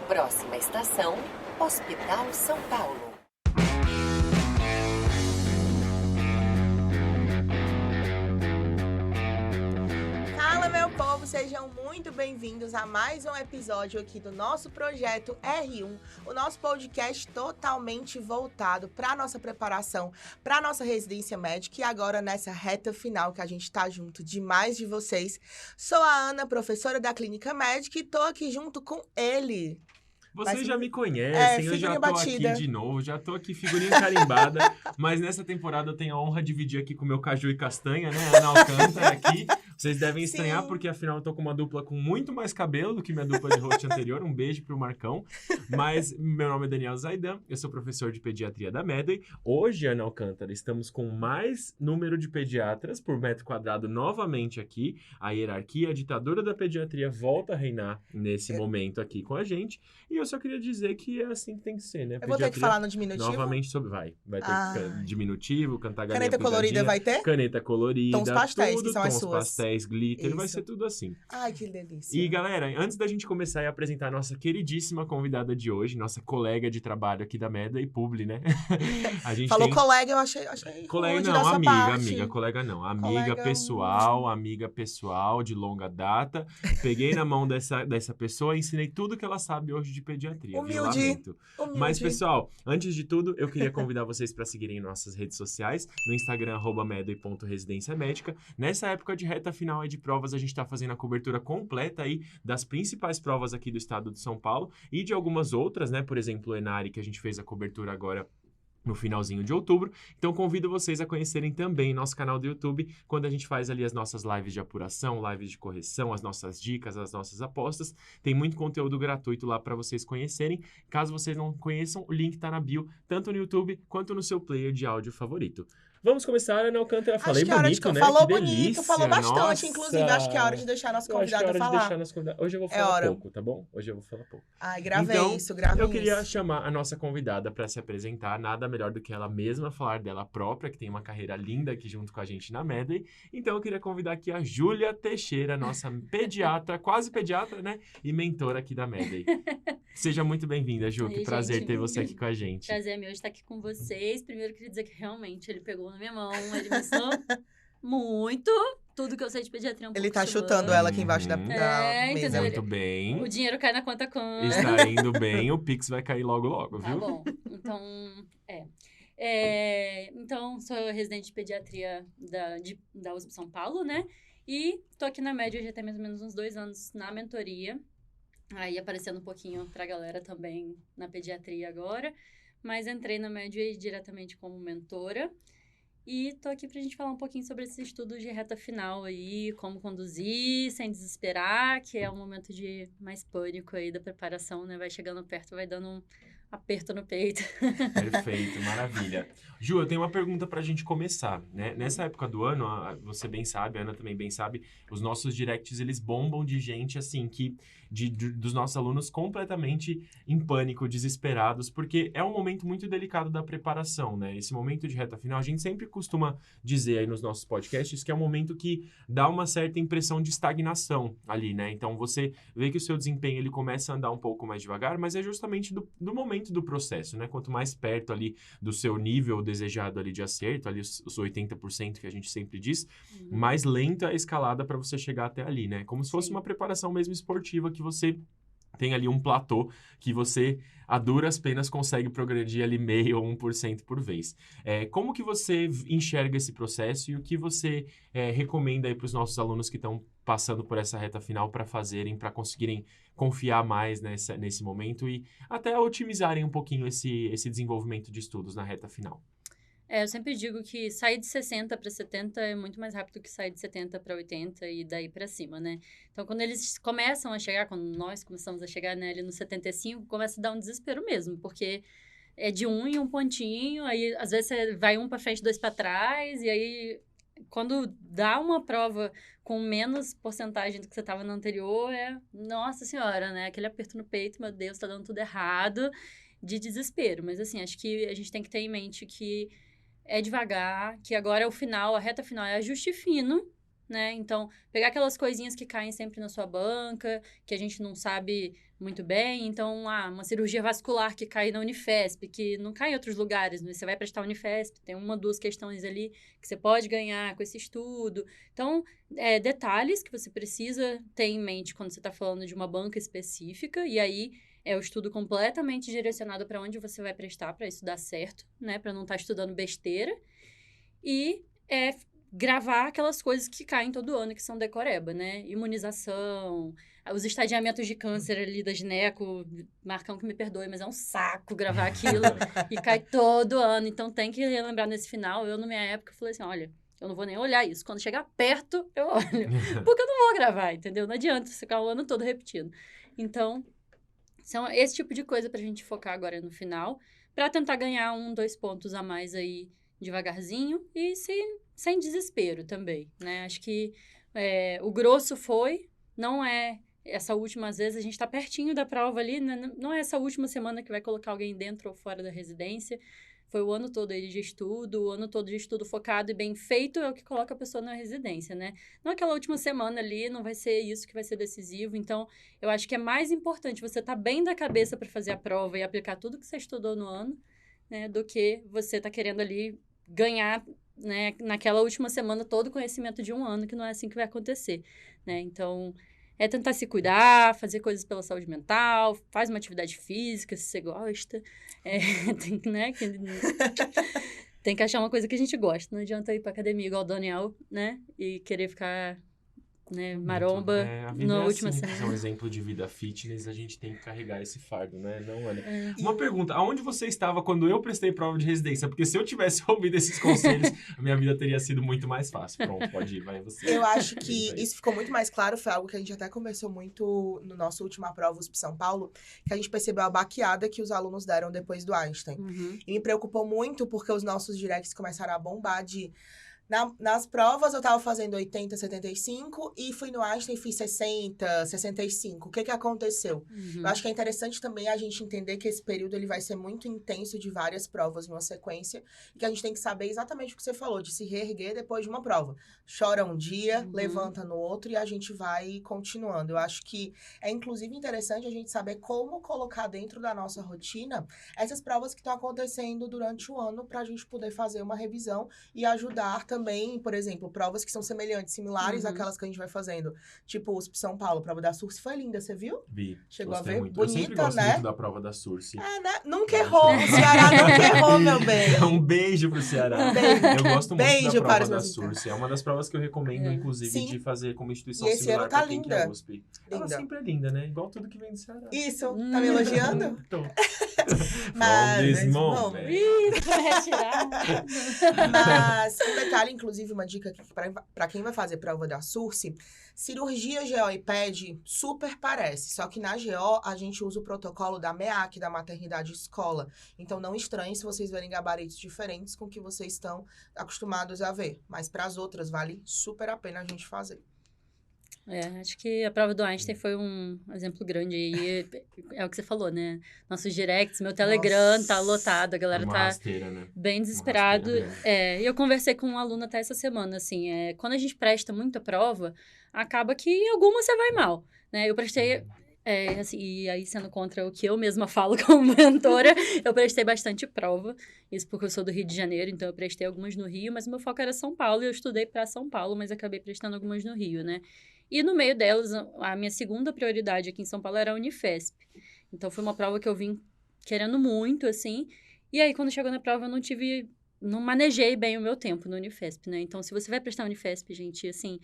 Próxima estação, Hospital São Paulo. Fala, meu povo, sejam muito bem-vindos a mais um episódio aqui do nosso projeto R1, o nosso podcast totalmente voltado para a nossa preparação, para a nossa residência médica e agora nessa reta final que a gente está junto demais de vocês. Sou a Ana, professora da Clínica Médica e tô aqui junto com ele. Vocês já me conhecem, eu já tô batida. aqui de novo, já tô aqui figurinha carimbada, mas nessa temporada eu tenho a honra de dividir aqui com o meu caju e castanha, né, Ana Alcântara aqui. Vocês devem estranhar, porque afinal eu tô com uma dupla com muito mais cabelo do que minha dupla de host anterior. Um beijo pro Marcão. Mas meu nome é Daniel Zaidan, eu sou professor de pediatria da Medway. Hoje, Ana Alcântara, estamos com mais número de pediatras por metro quadrado novamente aqui. A hierarquia, a ditadura da pediatria volta a reinar nesse momento aqui com a gente. E eu só queria dizer que é assim que tem que ser, né? Eu vou ter que falar no diminutivo? Novamente sobre... Vai ter diminutivo, cantar galinha Caneta colorida vai ter? Caneta colorida, tons pastéis, tudo, que são as tons suas. pastéis, glitter, Isso. vai ser tudo assim. Ai, que delícia. E galera, antes da gente começar a apresentar a nossa queridíssima convidada de hoje, nossa colega de trabalho aqui da Medway, Publi, né? A gente Falou colega, eu achei colega rude não, da sua amiga, parte. colega não. Colega, Amiga pessoal de longa data. Peguei na mão dessa pessoa e ensinei tudo que ela sabe hoje de pediatria. Humilde. Mas, pessoal, antes de tudo, eu queria convidar vocês para seguirem nossas redes sociais, no Instagram, @medway.residência-médica. Nessa época de reta final aí de provas, a gente está fazendo a cobertura completa aí das principais provas aqui do estado de São Paulo e de algumas outras, né? Por exemplo, o Enari, que a gente fez a cobertura agora no finalzinho de outubro. Então, convido vocês a conhecerem também nosso canal do YouTube, quando a gente faz ali as nossas lives de apuração, lives de correção, as nossas dicas, as nossas apostas. Tem muito conteúdo gratuito lá para vocês conhecerem. Caso vocês não conheçam, o link tá na bio, tanto no YouTube quanto no seu player de áudio favorito. Vamos começar, Ana Alcântara. Falei bonito, né? Falou Que bonito, delícia. falou bastante. Nossa. Inclusive, acho que é hora de deixar nosso convidado falar. Hoje eu vou falar pouco, tá bom? Hoje eu vou falar pouco. Ai, grave então, isso. Eu queria chamar a nossa convidada para se apresentar. Nada melhor do que ela mesma falar dela própria, que tem uma carreira linda aqui junto com a gente na Medway. Então, eu queria convidar aqui a Júlia Teixeira, nossa pediatra, quase pediatra, né? E mentora aqui da Medway. Seja muito bem-vinda, Ju. Que prazer ter você aqui com a gente. Prazer meu estar aqui com vocês. Primeiro, eu queria dizer que realmente ele pegou na minha mão, ele me ensinou muito. Tudo que eu sei de pediatria é um pouco Ele tá chutando ela aqui embaixo da mesa. entendeu? Muito bem. O dinheiro cai na conta com... Está indo bem, o Pix vai cair logo, viu? Tá bom. Então, Então, sou residente de pediatria da USP São Paulo, né? E tô aqui na Medway já tem mais ou menos uns 2 anos na mentoria. Aí aparecendo um pouquinho pra galera também na pediatria agora. Mas entrei na Medway diretamente como mentora. E tô aqui pra gente falar um pouquinho sobre esse estudo de reta final aí, como conduzir sem desesperar, que é um momento de mais pânico aí da preparação, né? Vai chegando perto, vai dando um aperto no peito. Perfeito, maravilha. Ju, eu tenho uma pergunta pra gente começar, né? Nessa época do ano, você bem sabe, a Ana também bem sabe, os nossos directs, eles bombam de gente, assim, dos nossos alunos completamente em pânico, desesperados, porque é um momento muito delicado da preparação, né? Esse momento de reta final, a gente sempre costuma dizer aí nos nossos podcasts que é um momento que dá uma certa impressão de estagnação ali, né? Então, você vê que o seu desempenho, ele começa a andar um pouco mais devagar, mas é justamente do momento do processo, né? Quanto mais perto ali do seu nível desejado ali de acerto, ali os 80% que a gente sempre diz, mais lenta a escalada para você chegar até ali, né? Como se fosse uma preparação mesmo esportiva que você tem ali um platô que você, a duras penas, consegue progredir ali 0,5% ou 1% por vez. Como que você enxerga esse processo e o que você recomenda aí para os nossos alunos que estão passando por essa reta final para conseguirem confiar mais nesse momento e até otimizarem um pouquinho esse desenvolvimento de estudos na reta final? Eu sempre digo que sair de 60 para 70 é muito mais rápido que sair de 70 para 80 e daí para cima, né? Então, quando eles começam a chegar, quando nós começamos a chegar, né, ali no 75, começa a dar um desespero mesmo, porque é de 1 em 1 pontinho, aí às vezes você vai 1 para frente, 2 para trás, e aí quando dá uma prova com menos porcentagem do que você estava no anterior, nossa senhora, né? Aquele aperto no peito, meu Deus, tá dando tudo errado, de desespero. Mas assim, acho que a gente tem que ter em mente que é devagar, que agora é o final, a reta final é ajuste fino, né? Então, pegar aquelas coisinhas que caem sempre na sua banca, que a gente não sabe muito bem. Então, uma cirurgia vascular que cai na Unifesp, que não cai em outros lugares, né? Você vai prestar Unifesp, tem 1, 2 questões ali que você pode ganhar com esse estudo. Então, detalhes que você precisa ter em mente quando você está falando de uma banca específica, e aí é o estudo completamente direcionado para onde você vai prestar, para isso dar certo, né? Para não estar estudando besteira. E gravar aquelas coisas que caem todo ano, que são decoreba, né? Imunização, os estadiamentos de câncer ali da gineco, Marcão que me perdoe, mas é um saco gravar aquilo e cai todo ano. Então tem que relembrar nesse final. Eu, na minha época, falei assim, olha, eu não vou nem olhar isso. Quando chegar perto, eu olho. Porque eu não vou gravar, entendeu? Não adianta ficar o ano todo repetindo. Então, são esse tipo de coisa pra gente focar agora no final, pra tentar ganhar 1, 2 pontos a mais aí devagarzinho e sem desespero também, né? Acho que o grosso não é essa última, às vezes a gente tá pertinho da prova ali, né? Não é essa última semana que vai colocar alguém dentro ou fora da residência. Foi o ano todo aí de estudo, o ano todo de estudo focado e bem feito é o que coloca a pessoa na residência, né? Não aquela última semana ali, não vai ser isso que vai ser decisivo. Então, eu acho que é mais importante você estar bem da cabeça para fazer a prova e aplicar tudo que você estudou no ano, né? Do que você tá querendo ali ganhar, né, naquela última semana todo o conhecimento de um ano, que não é assim que vai acontecer, né? Então, é tentar se cuidar, fazer coisas pela saúde mental, faz uma atividade física, se você gosta. Tem que achar uma coisa que a gente gosta. Não adianta ir pra academia igual o Daniel, né? E querer ficar, né, maromba a vida na é última assim, semana. se é um exemplo de vida fitness, a gente tem que carregar esse fardo, né? Não, olha. Uma pergunta, aonde você estava quando eu prestei prova de residência? Porque se eu tivesse ouvido esses conselhos, a minha vida teria sido muito mais fácil. Pronto, pode ir, vai você. Eu acho que isso ficou muito mais claro, foi algo que a gente até conversou muito no nosso última prova, USP São Paulo, que a gente percebeu a baqueada que os alunos deram depois do Einstein. E me preocupou muito porque os nossos directs começaram a bombar de... Nas provas, eu tava fazendo 80, 75 e fui no Einstein e fiz 60, 65. O que aconteceu? Eu acho que é interessante também a gente entender que esse período ele vai ser muito intenso de várias provas em uma sequência e que a gente tem que saber exatamente o que você falou, de se reerguer depois de uma prova. Chora um dia, levanta no outro e a gente vai continuando. Eu acho que é, inclusive, interessante a gente saber como colocar dentro da nossa rotina essas provas que estão acontecendo durante o ano pra gente poder fazer uma revisão e ajudar também, por exemplo, provas que são semelhantes, similares àquelas que a gente vai fazendo. Tipo, USP São Paulo, a prova da Sursi foi linda, você viu? Vi. Chegou a Gostei ver? muito. Bonita, eu sempre gosto né? muito da prova da Sursi. É, né? Nunca errou. O Ceará nunca errou, meu bem. Um beijo pro Ceará. Um beijo. Eu gosto muito Beijo da para prova os da meus Sursi. É uma das provas que eu recomendo, inclusive, Sim. de fazer como instituição E esse similar ano tá pra quem que é linda. USP. Ela Linda. sempre é linda, né? Igual tudo que vem do Ceará. Isso, tá me elogiando? Tô. Mas, From this bom, moment. Ih, vai retirar. Mas, um detalhe, inclusive, uma dica aqui pra quem vai fazer prova da Sursi, cirurgia GO e PED super parece, só que na GO a gente usa o protocolo da MEAC, da Maternidade Escola. Então, não estranhe se vocês verem gabaritos diferentes com o que vocês estão acostumados a ver. Mas para as outras, vale super a pena a gente fazer. Acho que a prova do Einstein foi um exemplo grande aí. É o que você falou, né? Nossos directs, meu Telegram tá lotado, a galera Uma tá rasteira, né? bem desesperado. Uma rasteira E eu conversei com um aluno até essa semana, assim, quando a gente presta muita prova, acaba que em alguma você vai mal, né? Eu prestei, assim, e aí sendo contra o que eu mesma falo como mentora, eu prestei bastante prova, isso porque eu sou do Rio de Janeiro, então eu prestei algumas no Rio, mas o meu foco era São Paulo, e eu estudei para São Paulo, mas acabei prestando algumas no Rio, né? E no meio delas, a minha segunda prioridade aqui em São Paulo era a Unifesp. Então, foi uma prova que eu vim querendo muito, assim. E aí, quando chegou na prova, eu não manejei bem o meu tempo no Unifesp, né? Então, se você vai prestar Unifesp, gente, assim,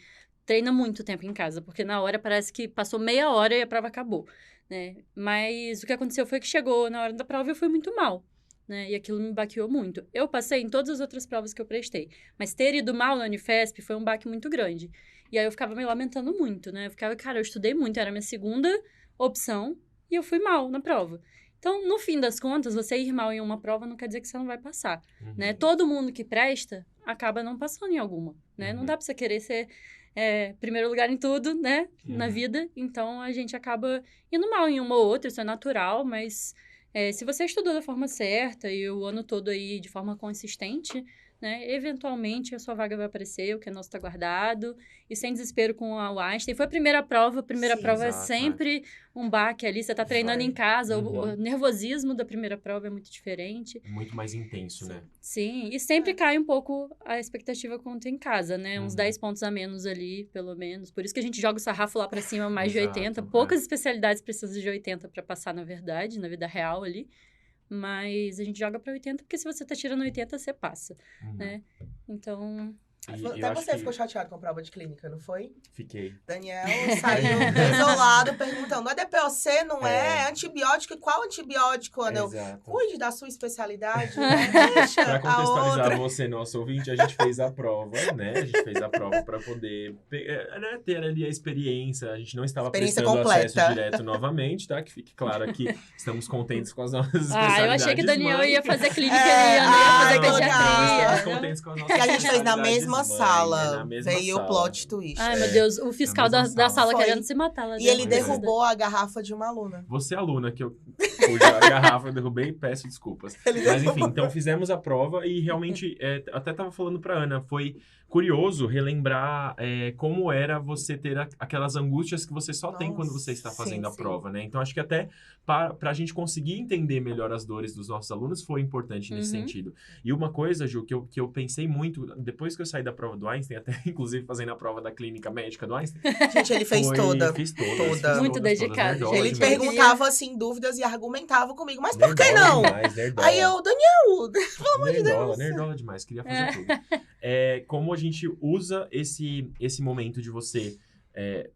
treina muito tempo em casa. Porque na hora parece que passou meia hora e a prova acabou, né? Mas o que aconteceu foi que chegou na hora da prova e eu fui muito mal, né? E aquilo me baqueou muito. Eu passei em todas as outras provas que eu prestei. Mas ter ido mal na Unifesp foi um baque muito grande. E aí eu ficava me lamentando muito, né? Eu ficava, cara, eu estudei muito, era a minha segunda opção e eu fui mal na prova. Então, no fim das contas, você ir mal em uma prova não quer dizer que você não vai passar, né? Todo mundo que presta acaba não passando em alguma, né? Não dá pra você querer ser primeiro lugar em tudo, né? Na vida. Então, a gente acaba indo mal em uma ou outra, isso é natural, mas se você estudou da forma certa e o ano todo aí de forma consistente, né? Eventualmente a sua vaga vai aparecer, o que é nosso está guardado, e sem desespero com o Einstein. Foi a primeira prova Sim, prova é exato, sempre um baque ali, você está treinando Vai. em casa, Uhum. o nervosismo da primeira prova é muito diferente. É muito mais intenso, né? Sim, e sempre cai um pouco a expectativa quanto em casa, né? Uns Uhum. 10 pontos a menos ali, pelo menos. Por isso que a gente joga o sarrafo lá pra cima, mais de Exato, 80. é. Poucas especialidades precisam de 80 pra passar, na verdade, na vida real ali. Mas a gente joga pra 80, porque se você tá tirando 80, você passa, Uhum. né? Então, E eu Até acho você que ficou chateado com a prova de clínica, não foi? fiquei. Daniel saiu desolado, perguntando, não é DPOC, não é? É. Antibiótico? E qual antibiótico, Ana? Eu, Exato. cuide da sua especialidade, né? Deixa Pra a contextualizar outra. você, nosso ouvinte, a gente fez a prova, né? A gente fez a prova pra poder né, ter ali a experiência. A gente não estava Experiência prestando completa. acesso direto novamente, tá? Que fique claro aqui, estamos contentes com as nossas especialidades. eu achei que o Daniel mãe. ia fazer clínica, É, ele ia fazer ai, que Não, pediatria. estamos contentes com as nossas Que a gente fez na especialidades mesma mãe, sala. né? Na mesma Veio o sala. plot twist. Ai, meu Deus, o fiscal Na da mesma sala Foi. querendo se matar lá E ele Pois é. derrubou a garrafa de uma aluna. Você, aluna, cuja garrafa eu derrubei, peço desculpas. Ele Mas derrubou. enfim, então fizemos a prova e realmente, até tava falando pra Ana, foi curioso relembrar como era você ter aquelas angústias que você só tem quando você está Nossa, fazendo sim, a sim. prova, né? Então, acho que até pra gente conseguir entender melhor as dores dos nossos alunos foi importante nesse Uhum. sentido. E uma coisa, Ju, que eu pensei muito, depois que eu saí da prova do Einstein, até inclusive fazendo a prova da clínica médica do Einstein, Gente, ele fez foi- toda. Fiz todas. Toda. fiz todas, Muito todas, dedicado, nerdola Ele demais. perguntava, assim, dúvidas e argumentava comigo. Mas por que Nerdola não? demais, nerdola. Aí eu, Daniel, Nerdola, nerdola demais, queria fazer tudo. Como a gente usa esse momento de você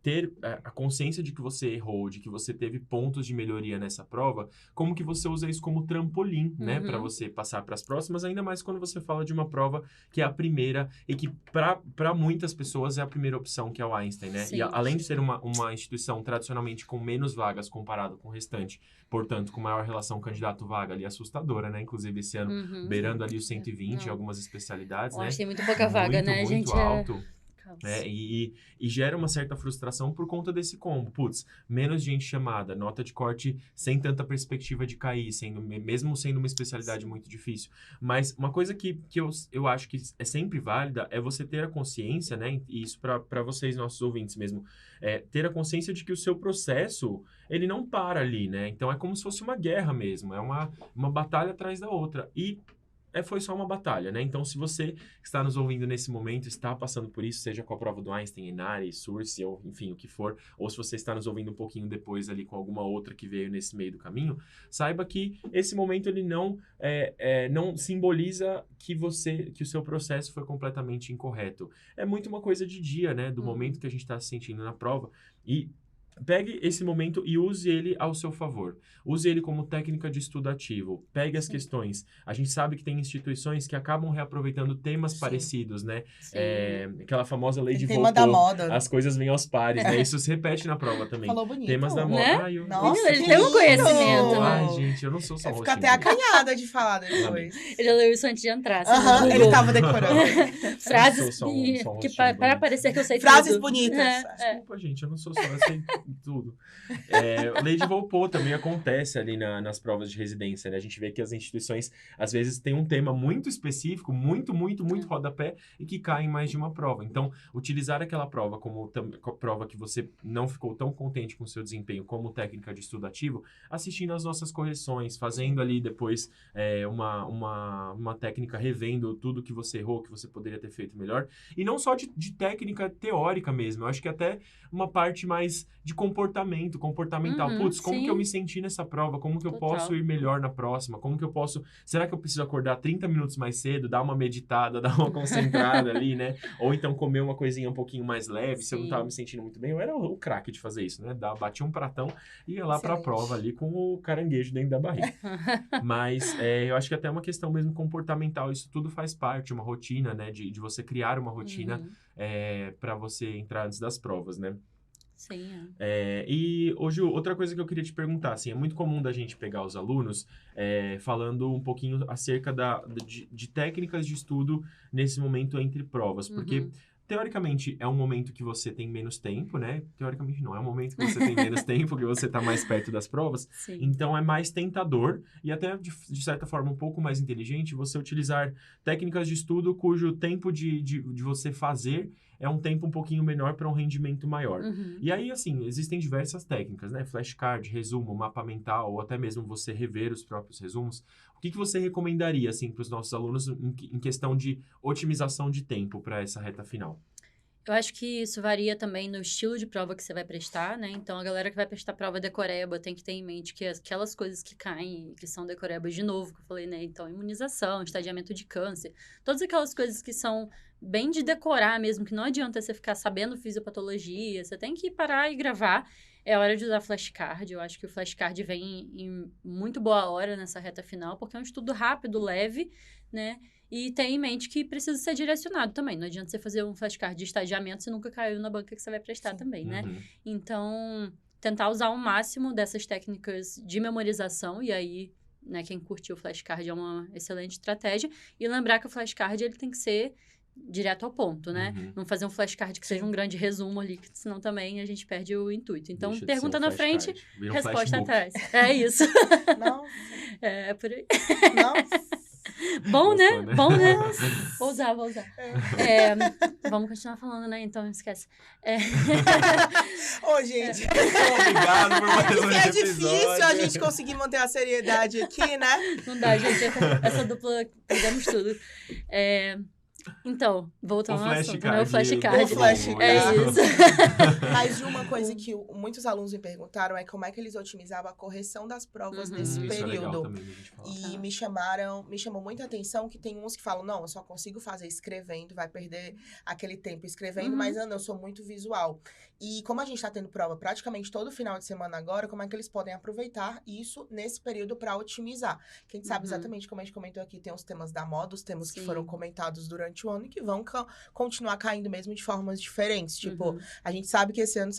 ter a consciência de que você errou, de que você teve pontos de melhoria nessa prova, como que você usa isso como trampolim, né? Uhum. Para você passar para as próximas, ainda mais quando você fala de uma prova que é a primeira e que para muitas pessoas é a primeira opção, que é o Einstein, né? Sim. E além de ser uma instituição tradicionalmente com menos vagas comparado com o restante, portanto, com maior relação candidato-vaga ali, assustadora, né? Inclusive esse ano, Uhum. beirando ali os 120 em Não. algumas especialidades, Eu né? acho que tem muito pouca vaga, né, muito gente? alto. Caos. E gera uma certa frustração por conta desse combo. Putz, menos gente chamada, nota de corte sem tanta perspectiva de cair, mesmo sendo uma especialidade muito difícil. Mas uma coisa que eu acho que é sempre válida é você ter a consciência, né? E isso para vocês, nossos ouvintes mesmo, ter a consciência de que o seu processo, ele não para ali, né? Então é como se fosse uma guerra mesmo, é uma batalha atrás da outra. E foi só uma batalha, né? Então, se você está nos ouvindo nesse momento, está passando por isso, seja com a prova do Einstein, Inari, Sursi, ou enfim, o que for, ou se você está nos ouvindo um pouquinho depois ali com alguma outra que veio nesse meio do caminho, saiba que esse momento ele não simboliza que o seu processo foi completamente incorreto. É muito uma coisa de dia, né? Do momento que a gente está se sentindo na prova. E pegue esse momento e use ele ao seu favor. Use ele como técnica de estudo ativo. Pegue as questões. A gente sabe que tem instituições que acabam reaproveitando temas Sim. parecidos, né? Sim. Aquela famosa lei de tema da Voltaire. moda. As coisas vêm aos pares, né? Isso se repete na prova também. Falou bonito. Temas da moda. Né? Ai, Nossa, Ele que tem um lindo! conhecimento, né? Ai, gente, eu não sou só Eu fico roxinho. até acanhada de falar depois. Ele leu isso antes de entrar. assim, Aham, no ele Google. tava decorando. Frases Eu não sou só um que rostinho para bonito. parecer que eu sei Frases tudo. bonitas. Desculpa, gente, eu não sou só, eu sei tudo. Lei de Volpaut também acontece ali nas provas de residência, né? A gente vê que as instituições, às vezes, têm um tema muito específico, muito rodapé, e que cai em mais de uma prova. Então, utilizar aquela prova como prova que você não ficou tão contente com o seu desempenho como técnica de estudo ativo, assistindo às nossas correções, fazendo ali depois uma técnica, revendo tudo que você errou, que você poderia ter feito melhor. E não só de técnica teórica mesmo, eu acho que até uma parte mais de comportamental. Putz, como sim. que eu me senti nessa prova? Como que eu Total. posso ir melhor na próxima? Como que eu posso... Será que eu preciso acordar 30 minutos mais cedo, dar uma meditada, dar uma concentrada ali, né? Ou então comer uma coisinha um pouquinho mais leve, se eu não Sim. tava me sentindo muito bem. Eu era o craque de fazer isso, né? Batia um pratão e ia lá pra Excelente. prova ali com o caranguejo dentro da barriga. Mas eu acho que até uma questão mesmo comportamental, isso tudo faz parte, uma rotina, né? De você criar uma rotina Uhum. para você entrar antes das provas, né? Sim, E hoje, outra coisa que eu queria te perguntar, assim, é muito comum da gente pegar os alunos falando um pouquinho acerca de técnicas de estudo nesse momento entre provas, porque teoricamente, é um momento que você tem menos tempo, né? Teoricamente não, é um momento que você tem menos tempo, que você tá mais perto das provas. Sim. Então, é mais tentador e até, de certa forma, um pouco mais inteligente você utilizar técnicas de estudo cujo tempo de você fazer é um tempo um pouquinho menor para um rendimento maior. E aí, assim, existem diversas técnicas, né? Flashcard, resumo, mapa mental, ou até mesmo você rever os próprios resumos. O que você recomendaria, assim, para os nossos alunos em questão de otimização de tempo para essa reta final? Eu acho que isso varia também no estilo de prova que você vai prestar, né? Então, a galera que vai prestar prova decoreba tem que ter em mente que aquelas coisas que caem, que são decorebas de novo, que eu falei, né? Então, imunização, estadiamento de câncer, todas aquelas coisas que são bem de decorar mesmo, que não adianta você ficar sabendo fisiopatologia, você tem que parar e gravar. É hora de usar flashcard. Eu acho que o flashcard vem em muito boa hora nessa reta final, porque é um estudo rápido, leve, né? E tem em mente que precisa ser direcionado também. Não adianta você fazer um flashcard de estagiamento se nunca caiu na banca que você vai prestar também, né? Então, tentar usar o máximo dessas técnicas de memorização. E aí, né, quem curtiu o flashcard é uma excelente estratégia. E lembrar que o flashcard ele tem que ser direto ao ponto, né? Não fazer um flashcard que seja um grande resumo ali, que senão também a gente perde o intuito. Então, Deixa de pergunta ser um na frente, flashcard. resposta flashbook. atrás. É isso. Não, É por aí. não. Bom, né? Gostou, né? Bom, né? Vou usar. Vamos continuar falando, né? Então, não esquece. Ô, gente. Obrigado por mais um É difícil episódio. a gente conseguir manter a seriedade aqui, né? Não dá, gente. Essa dupla, pegamos tudo. Então, voltando ao assunto, né? O flashcard. O flashcard. É isso. Mas uma coisa que muitos alunos me perguntaram é como é que eles otimizavam a correção das provas nesse Isso é legal período. também da gente falar. E me chamou muita atenção que tem uns que falam, não, eu só consigo fazer escrevendo, vai perder aquele tempo escrevendo, mas Ana, eu sou muito visual. E como a gente tá tendo prova praticamente todo final de semana agora, como é que eles podem aproveitar isso nesse período para otimizar? Que a gente sabe exatamente como a gente comentou aqui, tem os temas da moda, os temas que foram comentados durante o ano e que vão continuar caindo mesmo de formas diferentes. Tipo, a gente sabe que esse ano,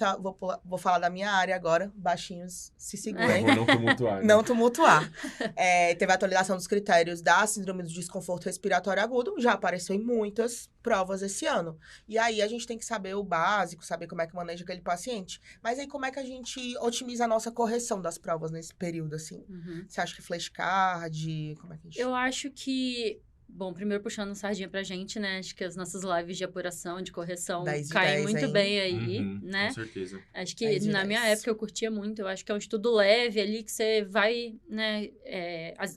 vou falar da minha área agora, baixinhos se segurem. Não tumultuar. Né? Não tumultuar. Teve a atualização dos critérios da síndrome do desconforto respiratório agudo, já apareceu em muitas provas esse ano. E aí a gente tem que saber o básico, saber como é que maneja aquele paciente. Mas aí como é que a gente otimiza a nossa correção das provas nesse período, assim? Você acha que flashcard, como é que a gente... Eu acho que... Bom, primeiro puxando sardinha pra gente, né? Acho que as nossas lives de apuração, de correção, 10 de caem 10, muito hein? bem aí, né? Com certeza. Acho que 10 de na minha 10. época eu curtia muito. Eu acho que é um estudo leve ali, que você vai, né?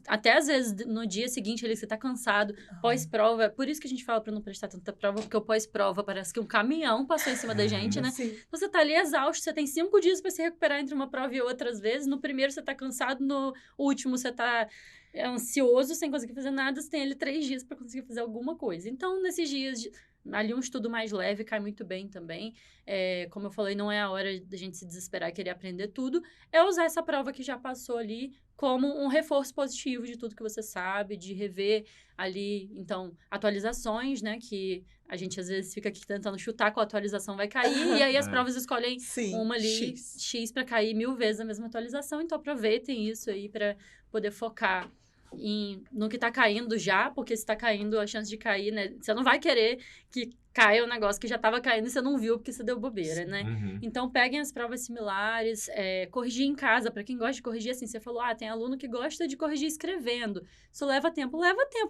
Até às vezes no dia seguinte ali que você tá cansado, pós-prova. Por isso que a gente fala pra não prestar tanta prova, porque o pós-prova parece que um caminhão passou em cima da gente, né? Sim. Você tá ali exausto, você tem 5 dias pra se recuperar entre uma prova e outra, às vezes. No primeiro você tá cansado, no último você tá ansioso, sem conseguir fazer nada, você tem ali 3 dias pra conseguir fazer alguma coisa. Então, nesses dias, ali um estudo mais leve cai muito bem também. Como eu falei, não é a hora da gente se desesperar e querer aprender tudo. É usar essa prova que já passou ali como um reforço positivo de tudo que você sabe, de rever ali, então, atualizações, né, que a gente às vezes fica aqui tentando chutar qual atualização vai cair, e aí as provas escolhem uma ali, X para cair 1000 vezes a mesma atualização, então aproveitem isso aí para poder focar no que tá caindo já, porque se tá caindo, a chance de cair, né? Você não vai querer que caia um negócio que já tava caindo e você não viu porque você deu bobeira, né? Então, peguem as provas similares, corrigir em casa. Para quem gosta de corrigir, assim, você falou, tem aluno que gosta de corrigir escrevendo. Isso leva tempo,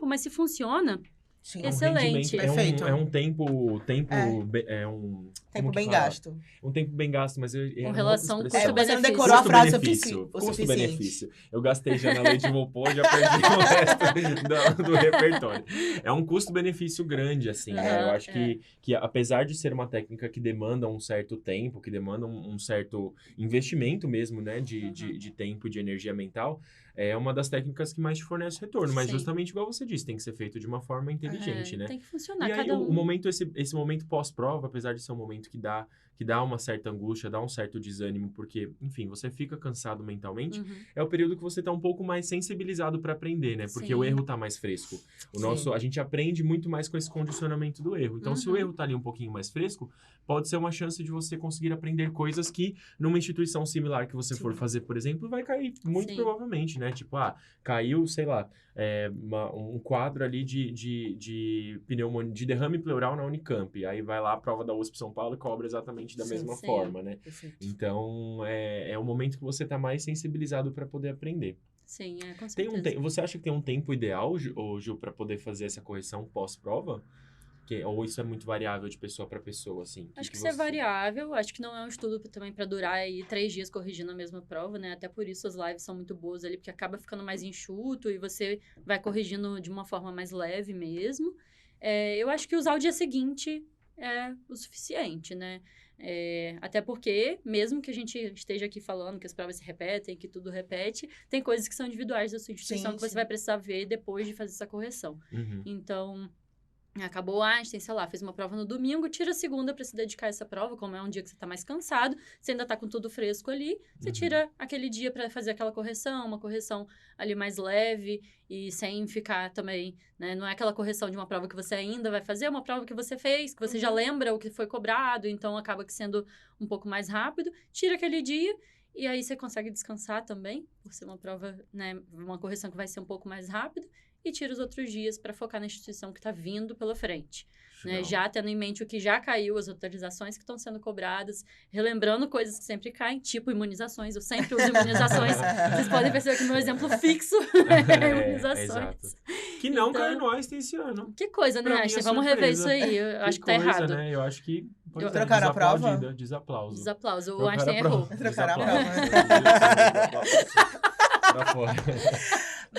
mas se funciona... Sim. Excelente. Perfeito. É um tempo bem gasto. Um tempo bem gasto, mas com relação ao Você custo-benefício. não decorou a frase custo-benefício. o suficiente. Custo-benefício. Eu gastei já na lei de Vopô, já perdi o resto do repertório. É um custo-benefício grande, assim, né? Eu acho que apesar de ser uma técnica que demanda um certo tempo, que demanda um certo investimento mesmo, né? De tempo e de energia mental, é uma das técnicas que mais te fornece retorno. Mas justamente igual você disse, tem que ser feito de uma forma inteligente, né? Tem que funcionar, E aí, cada um. o momento, esse momento pós-prova, apesar de ser um momento que dá uma certa angústia, dá um certo desânimo, porque, enfim, você fica cansado mentalmente, é o período que você tá um pouco mais sensibilizado para aprender, né? Porque o erro tá mais fresco. A gente aprende muito mais com esse condicionamento do erro. Então, se o erro tá ali um pouquinho mais fresco, pode ser uma chance de você conseguir aprender coisas que, numa instituição similar que você for fazer, por exemplo, vai cair muito provavelmente, né? Tipo, caiu, sei lá, um quadro ali de de pneumonia, de derrame pleural na Unicamp. Aí vai lá a prova da USP São Paulo e cobra exatamente da Sim, mesma sim. forma, né? Perfeito. Então, é o momento que você tá mais sensibilizado para poder aprender. Sim, com Tem certeza. você acha que tem um tempo ideal, Ju, para poder fazer essa correção pós-prova? Ou isso é muito variável de pessoa para pessoa, assim? Acho que isso é variável, acho que não é um estudo também para durar aí 3 dias corrigindo a mesma prova, né? Até por isso as lives são muito boas ali, porque acaba ficando mais enxuto e você vai corrigindo de uma forma mais leve mesmo. Eu acho que usar o dia seguinte é o suficiente, né? Até porque, mesmo que a gente esteja aqui falando que as provas se repetem, que tudo repete, tem coisas que são individuais da sua instituição Sim, que você sim. vai precisar ver depois de fazer essa correção. Uhum. Então, acabou Einstein, sei lá, fez uma prova no domingo, tira a segunda para se dedicar a essa prova, como é um dia que você tá mais cansado, você ainda tá com tudo fresco ali, você tira aquele dia para fazer aquela correção, uma correção ali mais leve e sem ficar também, né, não é aquela correção de uma prova que você ainda vai fazer, é uma prova que você fez, que você já lembra o que foi cobrado, então acaba que sendo um pouco mais rápido, tira aquele dia e aí você consegue descansar também, por ser uma prova, né, uma correção que vai ser um pouco mais rápida, e tira os outros dias para focar na instituição que está vindo pela frente. Né? Já tendo em mente o que já caiu, as atualizações que estão sendo cobradas, relembrando coisas que sempre caem, tipo imunizações. Eu sempre uso imunizações. Vocês podem perceber que meu exemplo fixo é imunizações. Exato. Que não caiu no Einstein esse ano. Que coisa, né, Einstein? Vamos rever isso aí. Eu acho que tá errado. Né? Eu acho que pode ser trocaram a prova? Desaplauso. Desaplauso. O Einstein errou. Trocaram a prova. Pra fora.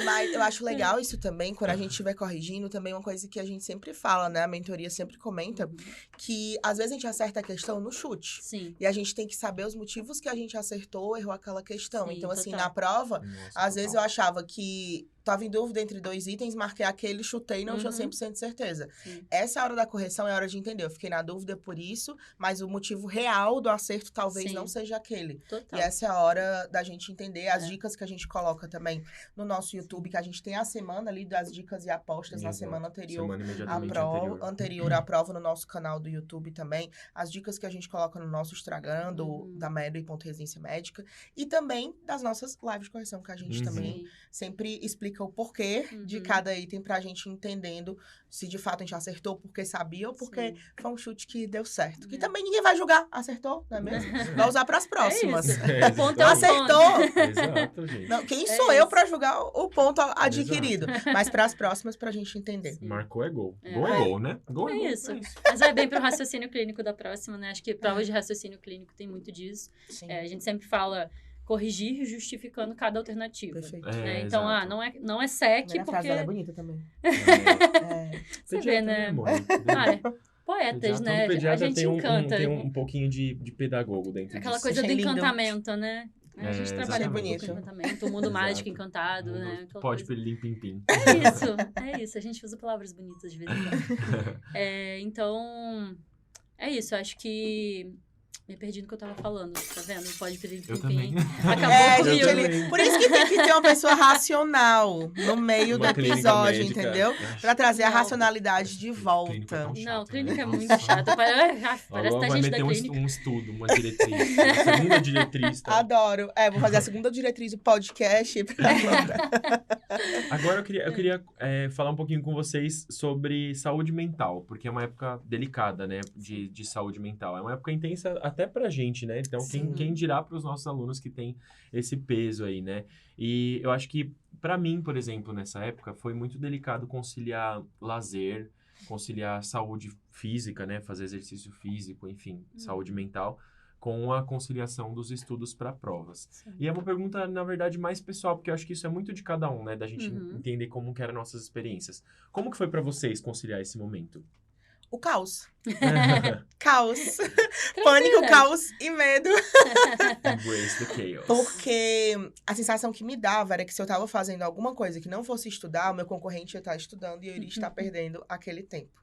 Mas eu acho legal isso também, quando a gente estiver corrigindo, também uma coisa que a gente sempre fala, né? A mentoria sempre comenta, que às vezes a gente acerta a questão no chute. Sim. E a gente tem que saber os motivos que a gente acertou, errou aquela questão. Sim, então, assim, total. na prova, Nossa, às vezes eu achava que tava em dúvida entre 2 itens, marquei aquele, chutei e não tinha 100% de certeza. Sim. Essa é a hora da correção, é a hora de entender. Eu fiquei na dúvida por isso, mas o motivo real do acerto talvez Sim. não seja aquele. Total. E essa é a hora da gente entender as dicas que a gente coloca também no nosso YouTube, que a gente tem a semana ali das dicas e apostas na semana anterior. Semana imediatamente Anterior à prova no nosso canal do YouTube também. As dicas que a gente coloca no nosso Instagram, da Medway.residência médica. E também das nossas lives de correção, que a gente também sempre explica o porquê de cada item pra gente entendendo se de fato a gente acertou porque sabia ou porque foi um chute que deu certo. Que também ninguém vai julgar. Acertou, não é mesmo? Vai usar pras próximas. O ponto é o Acertou! Exato, gente. Não, quem sou eu pra julgar o ponto adquirido? Mas pras próximas, pra gente entender. Sim. Marcou é gol. Gol é gol, né? Gol é gol. Isso. Mas vai bem pro raciocínio clínico da próxima, né? Acho que provas de raciocínio clínico tem muito disso. Sim. A gente sempre fala corrigir justificando cada alternativa. Perfeito. Né? Então, exato. não é SEC, A frase porque... dela é bonita também. Você vê, né? Poetas, né? A Pediatra gente tem encanta. tem um pouquinho de pedagogo dentro Aquela disso. coisa do Achei lindo. encantamento, né? A gente trabalha muito exatamente. com encantamento, o mundo mágico encantado, né? Aquela Pode coisa. pedir pim-pim. É isso. A gente usa palavras bonitas de vez em quando. Então, é isso. Eu acho que... Me perdi no que eu tava falando, tá vendo? Pode pedir Eu pim-pim. também. Acabou Gente, comigo. por isso que tem que ter uma pessoa racional no meio do Uma clínica episódio, médica. entendeu? Pra trazer a Não. racionalidade de Clínica volta. tão chato, Não, clínica né? é muito chata. Parece Agora que tá vai gente da meter clínica. um estudo, uma diretriz. A segunda diretriz, tá? Adoro. Vou fazer a segunda diretriz do podcast. Agora eu queria falar um pouquinho com vocês sobre saúde mental, porque é uma época delicada, né, de saúde mental. É uma época intensa até pra gente, né? Então, quem dirá para os nossos alunos que tem esse peso aí, né? E eu acho que, pra mim, por exemplo, nessa época, foi muito delicado conciliar lazer, conciliar saúde física, né? Fazer exercício físico, enfim, saúde mental, com a conciliação dos estudos para provas. Sim. E é uma pergunta, na verdade, mais pessoal, porque eu acho que isso é muito de cada um, né? Da gente entender como que eram nossas experiências. Como que foi para vocês conciliar esse momento? O caos. Caos. Pânico, caos e medo. Embrace the chaos. Porque a sensação que me dava era que se eu tava fazendo alguma coisa que não fosse estudar, o meu concorrente ia estar estudando e eu iria estar perdendo aquele tempo.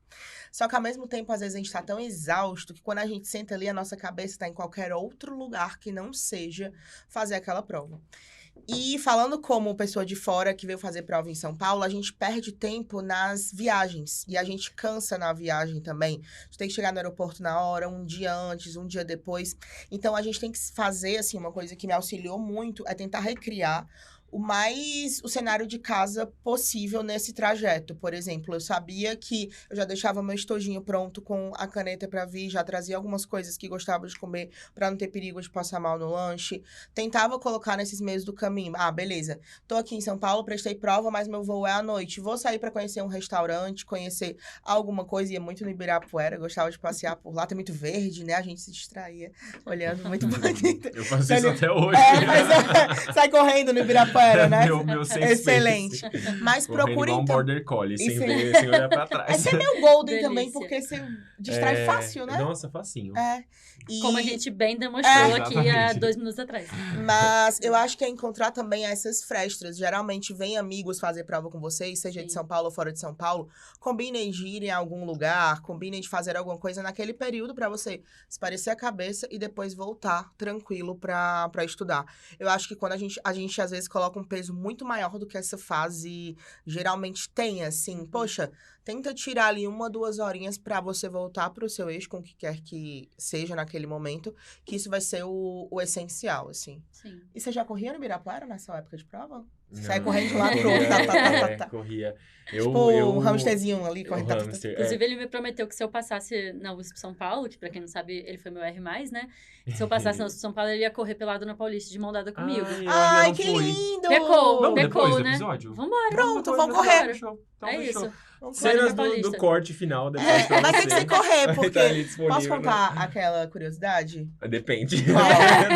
Só que ao mesmo tempo, às vezes a gente tá tão exausto que quando a gente senta ali, a nossa cabeça tá em qualquer outro lugar que não seja fazer aquela prova. E falando como pessoa de fora que veio fazer prova em São Paulo, a gente perde tempo nas viagens. E a gente cansa na viagem também. A gente tem que chegar no aeroporto na hora, um dia antes, um dia depois. Então, a gente tem que fazer, assim, uma coisa que me auxiliou muito, é tentar recriar o cenário de casa possível nesse trajeto. Por exemplo, eu sabia que eu já deixava meu estojinho pronto com a caneta para vir, já trazia algumas coisas que gostava de comer para não ter perigo de passar mal no lanche. Tentava colocar nesses meios do caminho. Ah, beleza. Tô aqui em São Paulo, prestei prova, mas meu voo é à noite. Vou sair para conhecer um restaurante, conhecer alguma coisa. Ia muito no Ibirapuera, gostava de passear por lá. Tem muito verde, né? A gente se distraía olhando, muito bonito. Eu faço isso até hoje. Sai correndo no Ibirapuera. Né? meu safe Excelente. space. Mas procure igual um então. border collie, sem olhar pra trás. Esse é meio golden Delícia. também, porque você distrai fácil, né? Nossa, facinho. Como a gente bem demonstrou aqui há Exatamente. 2 minutos atrás. Mas eu acho que é encontrar também essas frestas. Geralmente vem amigos fazer prova com vocês, seja de São Paulo ou fora de São Paulo. Combinem de ir em algum lugar, combinem de fazer alguma coisa naquele período pra você esparecer a cabeça e depois voltar tranquilo pra estudar. Eu acho que quando a gente às vezes coloca um peso muito maior do que essa fase geralmente tem, assim. Poxa, tenta tirar ali 1, 2 horinhas pra você voltar pro seu eixo, com o que quer que seja naquele momento, que isso vai ser o essencial, assim. Sim. E você já corria no Ibirapuera nessa época de prova? Não, Sai correndo de um lado pro outro, tá. Corria. Tipo um hamsterzinho ali, correndo, tá. hamster, Inclusive, ele me prometeu que se eu passasse na USP São Paulo, que pra quem não sabe, ele foi meu R+, né? Se eu passasse na USP São Paulo, ele ia correr pelado na Paulista de mão dada comigo. Ai, que lindo! Pecou, Vamos pecou, depois do né? episódio? Vambora. Pronto, vamos Depois, correr. Então, É fechou. isso. Vamos Cenas Bora pra do Paulista. corte final depois pra Vai ter você. que ser correr, Vai porque... tá ali disponível, Posso contar aquela curiosidade? né? Depende. Qual?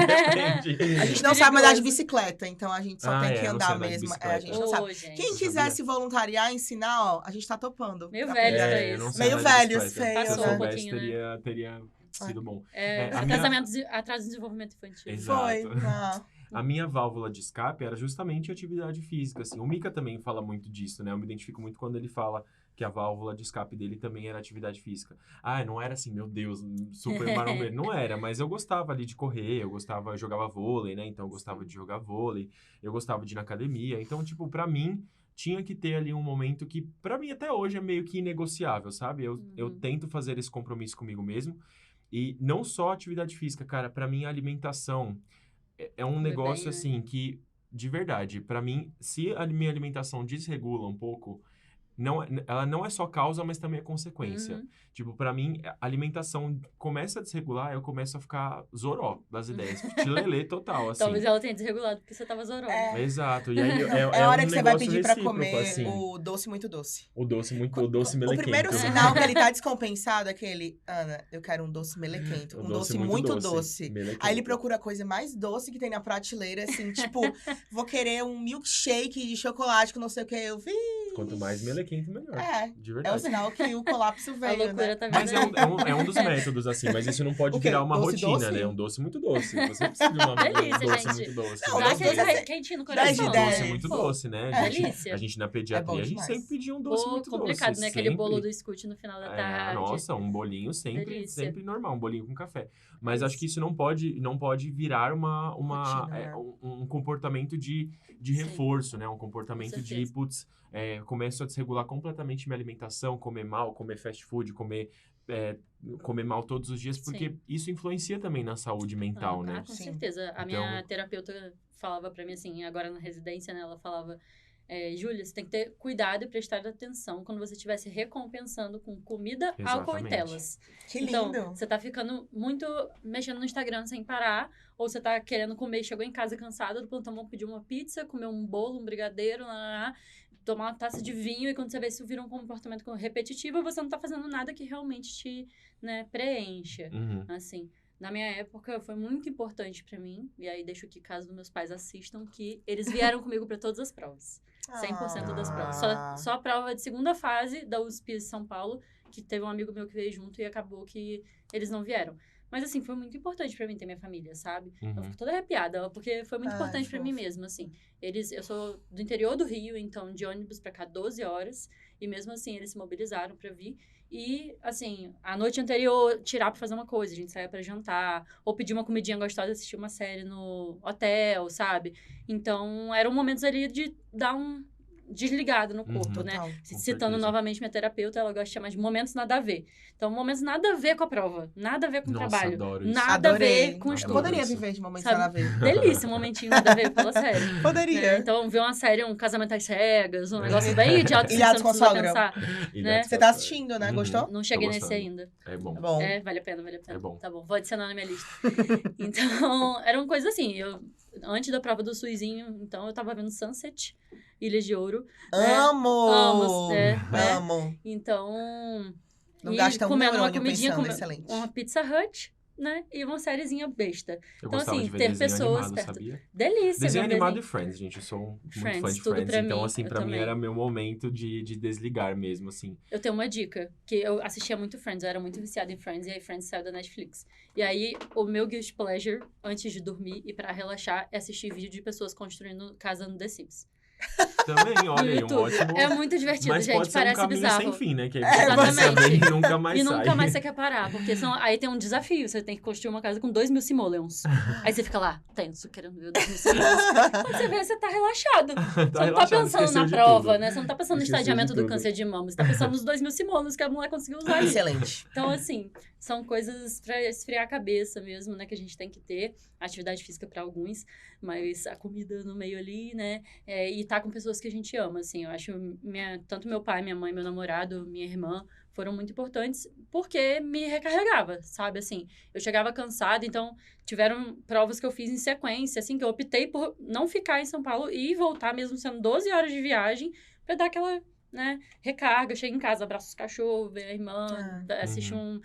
Depende. A gente não sabe andar de bicicleta, então a gente só tem que eu não andar sei andar de mesmo. bicicleta. A gente não sabe. Ô, gente. Quem quiser se voluntariar, ensinar, ó, a gente tá topando. Meio Tá velhos pegando. pra eu isso. não sei Meio andar de velhos, bicicleta. feio, Se eu né? soubesse, pouquinho, teria sido bom. É, a minha- atraso de desenvolvimento infantil. Exato. Foi. Ah. A minha válvula de escape era justamente a atividade física, assim. O Mika também fala muito disso, né? Eu me identifico muito quando ele fala que a válvula de escape dele também era atividade física. Não era assim, meu Deus, super marombeiro. Não era, mas eu gostava ali de correr, eu jogava vôlei, né? Então eu gostava de jogar vôlei, eu gostava de ir na academia. Então, tipo, pra mim, tinha que ter ali um momento que, pra mim, até hoje é meio que inegociável, sabe? Eu tento fazer esse compromisso comigo mesmo. E não só atividade física, cara, pra mim a alimentação é um Comer negócio, bem, né? assim, que, de verdade, pra mim, se a minha alimentação desregula um pouco, ela não é só causa, mas também é consequência. Uhum. Tipo, pra mim, a alimentação começa a desregular, eu começo a ficar zoró das ideias. Tilelê total, assim. Talvez ela tenha desregulado porque você tava zorando. Exato. E aí É é hora um que você vai negócio pedir pra recíproco, comer assim. o doce muito doce. O doce melequento. O primeiro sinal que ele tá descompensado é aquele... Ana, eu quero um doce melequento. O Um doce muito doce. melequento. Aí ele procura a coisa mais doce que tem na prateleira, assim, tipo... Vou querer um milkshake de chocolate com não sei o que. Eu vi. Quanto mais melequento, melhor. De É o verdade. sinal que o colapso A veio, loucura né? tá Mas vindo. é um dos métodos, assim, mas isso não pode O quê? virar uma Doce rotina, doce? né? Um doce muito doce. Você precisa de uma Delícia, um doce gente. muito doce. Não, né? Dá doce aquele doce é quentinho no 10 de coração. 10. Doce muito Pô, doce, né? delícia. A gente na É pediatria, bom a gente demais. sempre pedia um doce muito complicado, doce. né? Aquele sempre. bolo do Scoot no final da tarde. Nossa, um bolinho Delícia. sempre normal, um bolinho com café. Mas Isso. acho que isso não pode virar Rotina, né? um comportamento de Sim. reforço, né? Um comportamento Com de, certeza. putz, começo a desregular completamente minha alimentação, comer mal, comer fast food, comer mal todos os dias, porque Sim. isso influencia também na saúde mental, né? Com Sim. certeza. A minha Então- terapeuta falava pra mim assim, agora na residência, né? Ela falava, Júlia, você tem que ter cuidado e prestar atenção quando você estiver se recompensando com comida, álcool e Exatamente. telas. Que Então, lindo. você tá ficando muito mexendo no Instagram sem parar, ou você tá querendo comer, chegou em casa cansada do plantão, vamos pedir uma pizza, comer um bolo, um brigadeiro, tomar uma taça de vinho, e quando você vê isso vira um comportamento repetitivo, você não tá fazendo nada que realmente te, né, preencha. Uhum. Assim, na minha época foi muito importante pra mim, e aí deixo aqui caso dos meus pais assistam, que eles vieram comigo pra todas as provas. 100% das provas. Só a prova de segunda fase da USP São Paulo, que teve um amigo meu que veio junto e acabou que eles não vieram. Mas, assim, foi muito importante pra mim ter minha família, sabe? Eu Uhum. fico toda arrepiada, porque foi muito Ai, importante pra mim fofo. mesmo, assim. Eu sou do interior do Rio, então de ônibus pra cá 12 horas, e mesmo assim eles se mobilizaram pra vir. E, assim, a noite anterior, tirar pra fazer uma coisa, a gente saía pra jantar, ou pedir uma comidinha gostosa, assistir uma série no hotel, sabe? Então, eram momentos ali de dar desligada no corpo, né? Total. Citando certeza. novamente minha terapeuta, ela gosta de chamar de momentos nada a ver. Então, momentos nada a ver com a prova, nada a ver com o Nossa, trabalho, adoro isso. nada a Adorei. ver com o Eu estudo. poderia isso. viver de momentos Sabe? nada a ver. Delícia, um momentinho nada a ver, fala sério. Poderia. Né? Então, ver uma série, um Casamento às Cegas, um negócio bem idiota, assim, Ilhados você não com precisa a Sogra. pensar. E né? Você tá assistindo, né? Uhum. Gostou? Não cheguei Tô nesse gostando. ainda. É bom. É bom. É, vale a pena, vale a pena. É bom. Tá bom, vou adicionar na minha lista. Então, eram coisas assim, antes da prova do Suizinho, então eu tava vendo Sunset, Ilhas de Ouro. Amo! Amo, né? Amo. Então, Não e gasta um comendo uma neurônio comidinha, pensando, excelente. uma Pizza Hut, né? E uma sériezinha besta. Eu Então, gostava assim, de ver ter desenho pessoas animado, perto. sabia? Delícia. Desenho ver um animado desenho. e Friends, gente. Eu sou muito Friends, fã de tudo Friends. pra Então, mim, assim, eu pra mim também. era meu momento de desligar mesmo, assim. Eu tenho uma dica, que eu assistia muito Friends, eu era muito viciada em Friends, e aí Friends saiu da Netflix. E aí, o meu guilty pleasure, antes de dormir e pra relaxar, é assistir vídeo de pessoas construindo casa no The Sims. Também, olha No aí, um YouTube. ótimo... É muito divertido, Mas gente, pode ser um parece caminho bizarro. sem fim, né? Que aí você começa a Exatamente. ver e nunca mais E sai. nunca mais você quer parar, porque aí tem um desafio, você tem que construir uma casa com 2.000 simoleons. Aí você fica lá, tenso, querendo ver 2.000 simoleons. Quando você vê, você tá relaxado. Você não tá relaxado, pensando esqueceu na de prova, tudo. né? Você não tá pensando no Esqueceu de estadiamento do tudo. câncer de mama, você tá pensando nos 2.000 simoleons que a mulher conseguiu usar ali. Excelente. Então, assim, são coisas pra esfriar a cabeça mesmo, né? Que a gente tem que ter. Atividade física pra alguns, mas a comida no meio ali, né? E tá com pessoas que a gente ama, assim. Eu acho tanto meu pai, minha mãe, meu namorado, minha irmã foram muito importantes porque me recarregava, sabe? Assim, eu chegava cansada, então tiveram provas que eu fiz em sequência, assim, que eu optei por não ficar em São Paulo e voltar, mesmo sendo 12 horas de viagem, pra dar aquela, né, recarga. Chego em casa, abraço os cachorros, ver a irmã, assiste um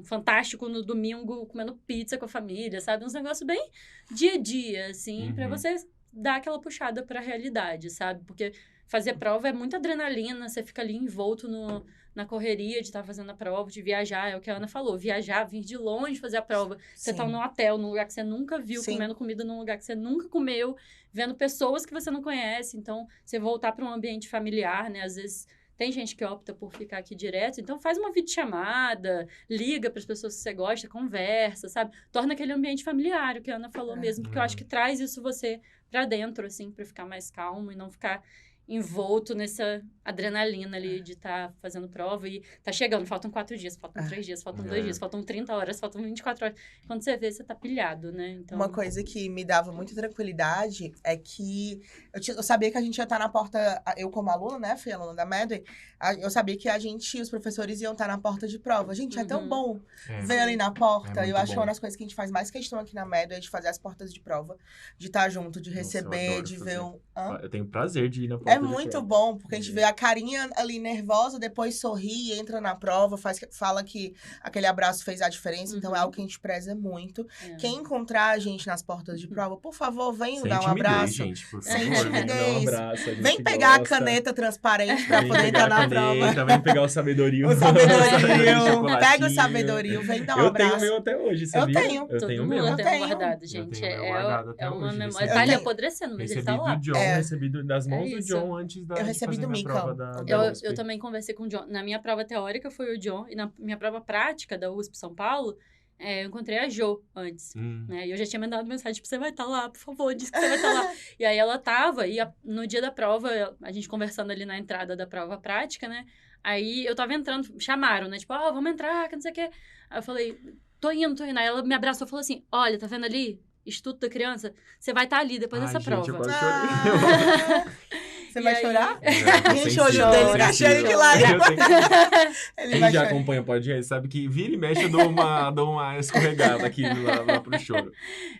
Fantástico no domingo, comendo pizza com a família, sabe? Uns negócios bem dia a dia, assim, pra você dar aquela puxada pra realidade, sabe? Porque fazer prova é muita adrenalina, você fica ali envolto na correria de estar fazendo a prova, de viajar, é o que a Ana falou, viajar, vir de longe fazer a prova. Você tá Sim. num hotel, num lugar que você nunca viu, Sim. comendo comida num lugar que você nunca comeu, vendo pessoas que você não conhece, então você voltar para um ambiente familiar, né? Às vezes tem gente que opta por ficar aqui direto, então faz uma videochamada, liga para as pessoas que você gosta, conversa, sabe? Torna aquele ambiente familiar, o que a Ana falou mesmo, porque eu acho que traz isso você para dentro, assim, para ficar mais calmo e não ficar envolto nessa adrenalina ali de estar fazendo prova e tá chegando, faltam 4 dias, faltam 3 dias, faltam 2 dias, faltam 30 horas, faltam 24 horas. Quando você vê, você tá pilhado, né? Então... Uma coisa que me dava muita tranquilidade é que eu sabia que a gente ia estar na porta, eu como aluna, né, fui aluna da Medway, eu sabia que os professores iam estar na porta de prova. Gente, é tão bom ver ali na porta. É Eu acho que bom. uma das coisas que a gente faz mais questão aqui na Medway é de fazer as portas de prova, de estar junto, de Nossa, eu receber, adoro de fazer. ver Eu tenho prazer de ir na porta É de muito prova. bom, porque a gente vê a carinha ali nervosa, depois sorri, entra na prova, fala que aquele abraço fez a diferença, então é algo que a gente preza muito. Quem encontrar a gente nas portas de prova, por favor, venham Sem dar um timidez, abraço. gente, por Sem favor. timidez. Venha dar um abraço, a gente Vem pegar a gosta. caneta transparente pra Vem poder pegar entrar a na prova. caneta, vem pegar o sabedorio. O sabedorio. Chocolatinho. Pega o sabedorio, vem dar um Eu abraço. tenho o meu até hoje, sabia? tenho. Eu Todo tenho o mundo meu. tem tenho. guardado, Eu gente. tenho o meu guardado até É uma hoje, memória. recebi. Tá ali Eu tenho. apodrecendo, mas ele Recebi tá lá. do John, recebi das mãos É do isso. John antes da Eu de recebi fazer do minha prova Micão. da USP. Eu também conversei com o John. Na minha prova teórica foi o John, e na minha prova prática da USP São Paulo, eu encontrei a Jo antes. Né? E eu já tinha mandado mensagem, tipo, você vai estar lá, por favor, diz que você vai estar lá. E aí ela tava, e no dia da prova, a gente conversando ali na entrada da prova prática, né? Aí eu tava entrando, chamaram, né? Tipo, vamos entrar, que não sei o quê. Aí eu falei, tô indo. Aí ela me abraçou e falou assim, olha, tá vendo ali? Instituto da Criança, você vai estar ali depois dessa gente, prova. eu quase chorei. Você vai aí- chorar? Gente, Gente, o olho dele tá cheio de lágrimas. Ele Quem vai já chorar. acompanha o podcast sabe que vira e mexe eu dou uma escorregada aqui lá pro choro.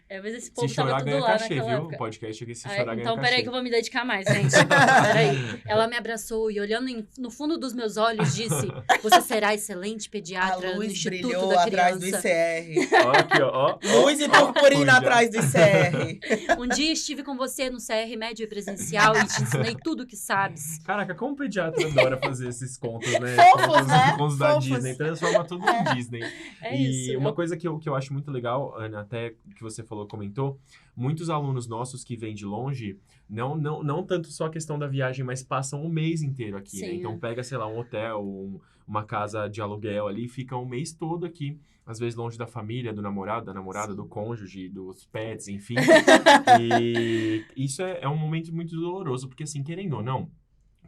Mas esse povo Se tava chorar, tudo ganha lá cachê, naquela viu? época. O podcast aqui, se Aí, chorar, ganha então, cachê. peraí que eu vou me dedicar mais, gente. Peraí. Ela me abraçou e olhando no fundo dos meus olhos disse, você será excelente A pediatra no luz Instituto brilhou da atrás do Criança. ICR. Ó, aqui, ó. Luz e purpurina já. atrás do ICR. Um dia estive com você no CR Médio e Presencial e te ensinei tudo o que sabes. Caraca, como o pediatra adora fazer esses contos, né? Fofos, né? Contos da Fofos. Disney, transforma tudo em Disney. É E isso. uma coisa que eu acho muito legal, Ana, até que você falou, comentou, muitos alunos nossos que vêm de longe, não tanto só a questão da viagem, mas passam um mês inteiro aqui, né? Sim, Então pega, sei lá, um hotel, uma casa de aluguel ali, fica um mês todo aqui, às vezes longe da família, do namorado, da namorada, do cônjuge, dos pets, enfim. E isso é um momento muito doloroso, porque assim, querendo ou não,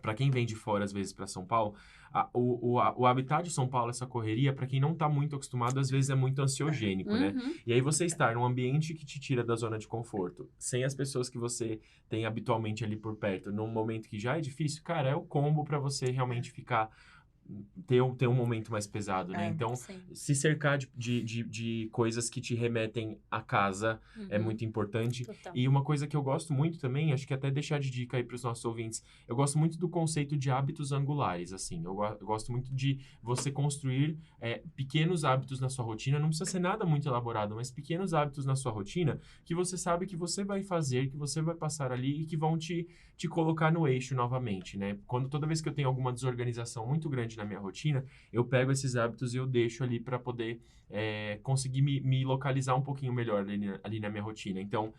para quem vem de fora, às vezes, para São Paulo, o habitat de São Paulo, essa correria, para quem não tá muito acostumado, às vezes é muito ansiogênico, né? E aí você estar num ambiente que te tira da zona de conforto, sem as pessoas que você tem habitualmente ali por perto, num momento que já é difícil, cara, é o combo para você realmente ficar... Ter um momento mais pesado, né? Então, se cercar de coisas que te remetem à casa é muito importante. Total. E uma coisa que eu gosto muito também, acho que até deixar de dica aí para os nossos ouvintes, eu gosto muito do conceito de hábitos angulares, assim. Eu gosto muito de você construir pequenos hábitos na sua rotina. Não precisa ser nada muito elaborado, mas pequenos hábitos na sua rotina que você sabe que você vai fazer, que você vai passar ali e que vão te colocar no eixo novamente, né? Toda vez que eu tenho alguma desorganização muito grande na minha rotina, eu pego esses hábitos e eu deixo ali para poder conseguir me localizar um pouquinho melhor ali na minha rotina. Então,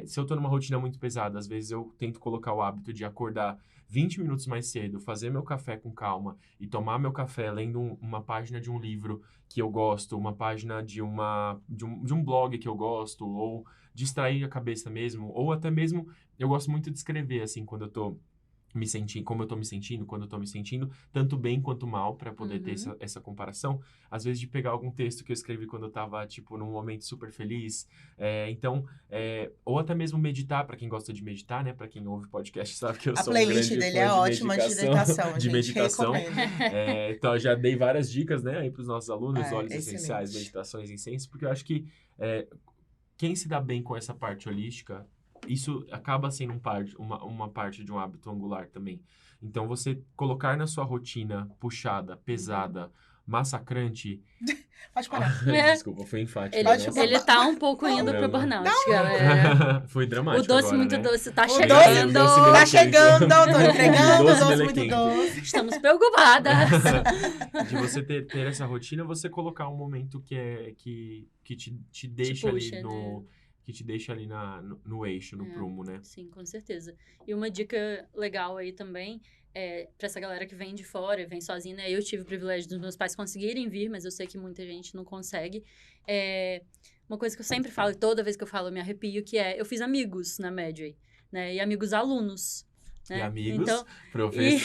se eu tô numa rotina muito pesada, às vezes eu tento colocar o hábito de acordar 20 minutos mais cedo, fazer meu café com calma e tomar meu café lendo uma página de um livro que eu gosto, uma página de um blog que eu gosto, ou distrair a cabeça mesmo, ou até mesmo, eu gosto muito de escrever, assim, quando eu tô como eu tô me sentindo, quando eu tô me sentindo, tanto bem quanto mal, para poder ter essa comparação. Às vezes de pegar algum texto que eu escrevi quando eu tava, tipo, num momento super feliz. Ou até mesmo meditar, para quem gosta de meditar, né? Para quem ouve podcast sabe que eu sou um grande fã de meditação. A playlist dele é ótima de meditação, de meditação. Recomendo. Então, eu já dei várias dicas, né? Aí pros nossos alunos, óleos excelente. essenciais, meditações, incensos, porque eu acho que quem se dá bem com essa parte holística, isso acaba sendo uma parte de um hábito angular também. Então, você colocar na sua rotina puxada, pesada, massacrante... Pode parar. Desculpa, foi enfático. Ele tá um pouco indo pro burnout, galera. Foi dramático. O doce agora, muito né? doce tá O chegando. Tá chegando, tô entregando, Doce doce muito melequento. doce. Estamos preocupadas. De você ter essa rotina, você colocar um momento que te deixa puxa, ali no... né? Que te deixa ali no eixo, no prumo, né? Sim, com certeza. E uma dica legal aí também, pra essa galera que vem de fora, vem sozinha, né? Eu tive o privilégio dos meus pais conseguirem vir, mas eu sei que muita gente não consegue. Uma coisa que eu sempre falo, e toda vez que eu falo eu me arrepio, que eu fiz amigos na Medway, né? E amigos alunos. Né? E amigos, então, professores!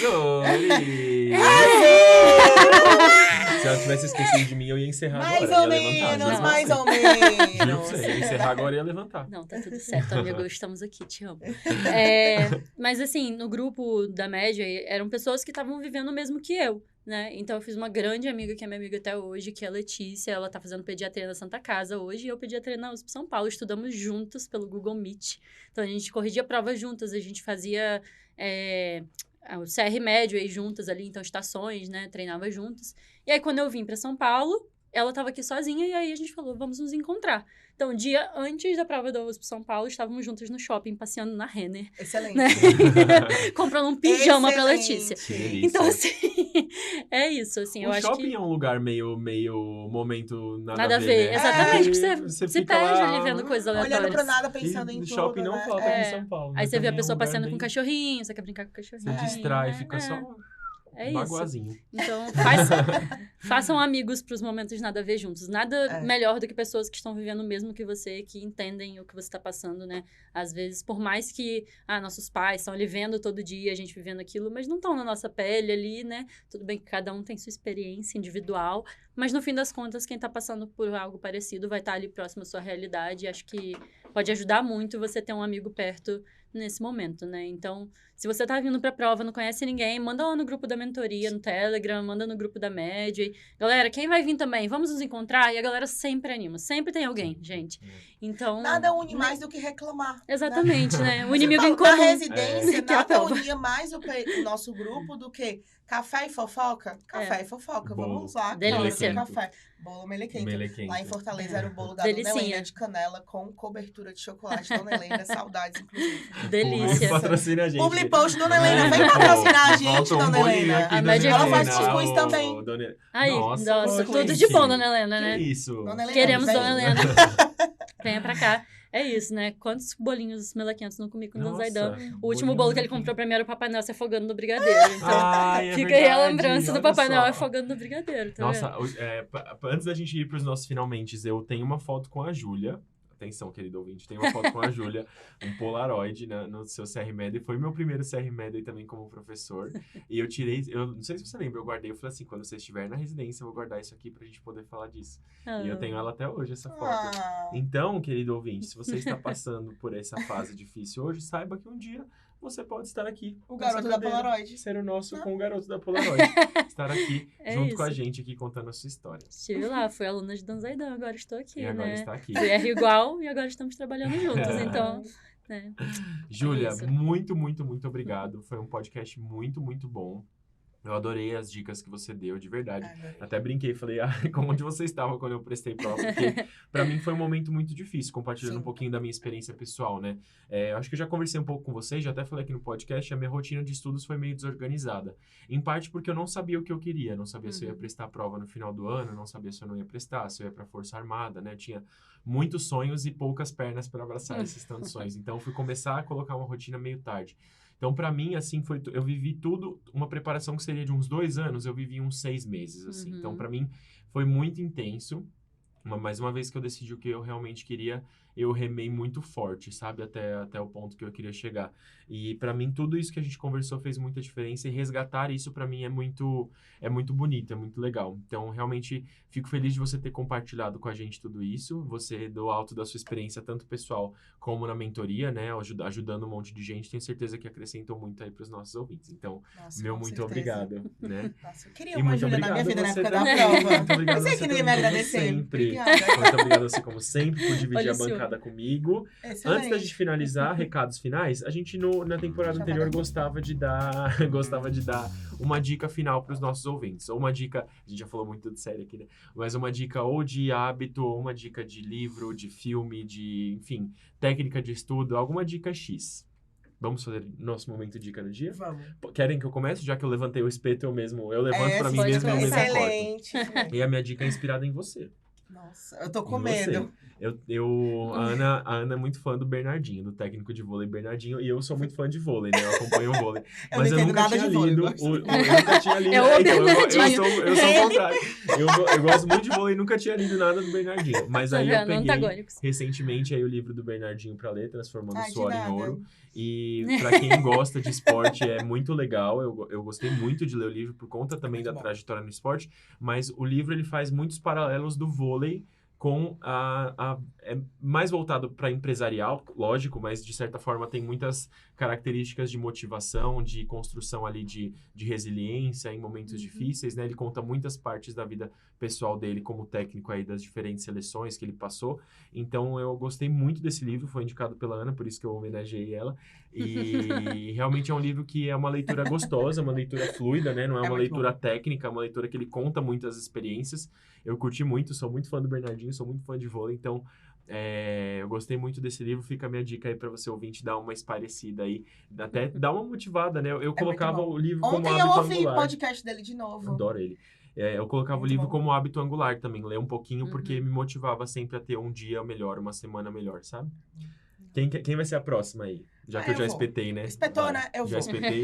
Se ela tivesse esquecido de mim, eu ia encerrar Mais agora. ou menos, mais ou Juro menos. pra você, ia encerrar agora e ia levantar. Não, tá tudo certo, amigo, estamos aqui, te amo. Mas assim, no grupo da Medway, eram pessoas que estavam vivendo o mesmo que eu, né? Então, eu fiz uma grande amiga, que é minha amiga até hoje, que é a Letícia. Ela tá fazendo pediatria na Santa Casa hoje, e eu pediatria na USP São Paulo. Estudamos juntas pelo Google Meet. Então, a gente corrigia prova juntas, a gente fazia... o CR Medway juntas ali, então estações, né, treinava juntas. E aí, quando eu vim pra São Paulo, ela tava aqui sozinha, e aí a gente falou, vamos nos encontrar. Então, um dia antes da prova da USP São Paulo, estávamos juntas no shopping, passeando na Renner. Excelente. Né? Comprando um pijama pra Letícia. Que delícia. Então, assim, é isso, assim, eu o acho shopping que... é um lugar meio momento nada Nada a ver, né? exatamente, porque você se fica perde lá, ali vendo coisas aleatórias. Olhando pro nada, pensando E em no tudo, shopping não né? falta aqui em São Paulo. Aí você vê a pessoa lugar passeando com bem- o cachorrinho, você quer brincar com o cachorrinho. Você distrai, né? fica só É um isso. baguazinho. Então, façam amigos pros momentos nada a ver juntos. Nada melhor do que pessoas que estão vivendo o mesmo que você, que entendem o que você tá passando, né? Às vezes, por mais que nossos pais estão ali vendo todo dia, a gente vivendo aquilo, mas não estão na nossa pele ali, né? Tudo bem que cada um tem sua experiência individual, mas no fim das contas, quem tá passando por algo parecido vai estar ali próximo à sua realidade. E acho que pode ajudar muito você ter um amigo perto nesse momento, né? Então, se você tá vindo pra prova, não conhece ninguém, manda lá no grupo da mentoria, no Telegram, manda no grupo da Medway. Galera, quem vai vir também? Vamos nos encontrar? E a galera sempre anima. Sempre tem alguém, gente. Então... Nada une mais do que reclamar. Exatamente, né? O Você inimigo fala, em comum. Na residência, Que é a nada prova. unia mais o nosso grupo do que café e fofoca. Café e fofoca, Bolo. vamos lá. Delícia. Café. Bolo melequento. Melequento. Lá em Fortaleza era o bolo da Delicinha. Dona Helena de canela com cobertura de chocolate. Dona Helena, saudades, inclusive. Delícia. Patrocina a gente. Publi post, Dona Helena, vem patrocinar a gente, Falta um Dona bolinho Helena. aqui, A Dona média Ela faz Helena. cuscuz Ô, também. Aí, nossa, tudo de bom, Dona Helena, né? Que isso? Dona Helena, Queremos vem. Dona Helena. Venha pra cá. É isso, né? Quantos bolinhos melequentos não comi com o Don Zaidan? O último bolo que ele comprou pra mim era o Papai Noel se afogando no brigadeiro. Então, fica aí a lembrança do Papai Noel afogando no brigadeiro, tá Nossa, vendo? antes da gente ir pros nossos finalmente, eu tenho uma foto com a Júlia. Atenção, querido ouvinte. Tem uma foto com a Júlia, um Polaroid no seu CR Med. Foi meu primeiro CR Med também como professor. E eu tirei, eu não sei se você lembra, eu guardei. Eu falei assim, quando você estiver na residência, eu vou guardar isso aqui pra gente poder falar disso. E eu tenho ela até hoje, essa foto. Então, querido ouvinte, se você está passando por essa fase difícil hoje, saiba que um dia você pode estar aqui. O garoto da Polaroid. Ser o nosso com o garoto da Polaroid. Estar aqui junto com a gente aqui contando a sua história. Estive lá, fui aluna de Danzaidan, agora estou aqui, E agora né? está aqui. Fui R igual e agora estamos trabalhando juntos, então... né? Júlia, isso. muito, muito, muito obrigado. Foi um podcast muito, muito bom. Eu adorei as dicas que você deu, de verdade. Até brinquei, falei, onde você estava quando eu prestei prova? Porque pra mim foi um momento muito difícil, compartilhando um pouquinho da minha experiência pessoal, né? Eu acho que eu já conversei um pouco com vocês, já até falei aqui no podcast, a minha rotina de estudos foi meio desorganizada. Em parte porque eu não sabia o que eu queria, não sabia se eu ia prestar prova no final do ano, não sabia se eu não ia prestar, se eu ia pra Força Armada, né? Tinha muitos sonhos e poucas pernas para abraçar esses tantos sonhos. Então, eu fui começar a colocar uma rotina meio tarde. Então, pra mim, assim, eu vivi tudo, uma preparação que seria de uns 2 anos, eu vivi uns 6 meses, assim. Então, pra mim, foi muito intenso. Mas uma vez que eu decidi o que eu realmente queria, eu remei muito forte, sabe? Até o ponto que eu queria chegar. E pra mim, tudo isso que a gente conversou fez muita diferença. E resgatar isso, pra mim, é muito bonito, é muito legal. Então, realmente, fico feliz de você ter compartilhado com a gente tudo isso. Você, do alto da sua experiência, tanto pessoal como na mentoria, né? Ajudando um monte de gente. Tenho certeza que acrescentou muito aí pros nossos ouvintes. Então, muito obrigado, né? Nossa, eu queria uma Júlia na minha vida na época da prova. Muito obrigado Pensei que não ia me agradecer. Sempre. Obrigada. Muito obrigado a você, como sempre, por dividir Olha a bancada comigo. Excelente. Antes da gente finalizar, recados finais, a gente na temporada anterior gostava de dar uma dica final para os nossos ouvintes. Ou uma dica, a gente já falou muito de série aqui, né? Mas uma dica ou de hábito, ou uma dica de livro, de filme, enfim, técnica de estudo, alguma dica X. Vamos fazer nosso momento dica do dia? Vamos. Querem que eu comece? Já que eu levantei o espeto, eu levanto pra mim pode mesmo e eu mesmo começar. corto. Excelente. E a minha dica é inspirada em você. Nossa, eu tô com Em medo. A Ana é muito fã do Bernardinho, do técnico de vôlei Bernardinho, e eu sou muito fã de vôlei, né? Eu acompanho o vôlei. Eu Mas não eu entendo nunca nada tinha de vôlei, lido. eu gosto. Eu nunca tinha lido. É o então, eu Bernardinho. sou o contrário. Eu gosto muito de vôlei e nunca tinha lido nada do Bernardinho. Mas aí eu peguei Antagônicos. recentemente aí o livro do Bernardinho pra ler, Transformando Ai, de Suor em nada. Ouro. E pra quem gosta de esporte é muito legal. Eu gostei muito de ler o livro por conta também Muito da bom. trajetória no esporte. Mas o livro ele faz muitos paralelos do vôlei com é mais voltado para empresarial, lógico, mas de certa forma tem muitas características de motivação, de construção ali de resiliência em momentos difíceis, né? Ele conta muitas partes da vida pessoal dele como técnico aí das diferentes seleções que ele passou. Então eu gostei muito desse livro, foi indicado pela Ana, por isso que eu homenageei ela. E realmente é um livro que é uma leitura gostosa, uma leitura fluida, né? Não é uma muito leitura técnica, é uma leitura que ele conta muitas experiências. Eu curti muito, sou muito fã do Bernardinho, sou muito fã de vôlei, então eu gostei muito desse livro. Fica a minha dica aí pra você ouvinte dar uma esparecida aí, até dar uma motivada, né? Eu colocava o livro como Ontem eu hábito ouvi o angular. podcast dele de novo. Adoro ele. Eu colocava Muito o livro bom. como hábito angular também, ler um pouquinho, porque me motivava sempre a ter um dia melhor, uma semana melhor, sabe? Quem vai ser a próxima aí? Já que eu já eu vou. espetei, né? Espetou, Vai. né? Eu Já vou. espetei.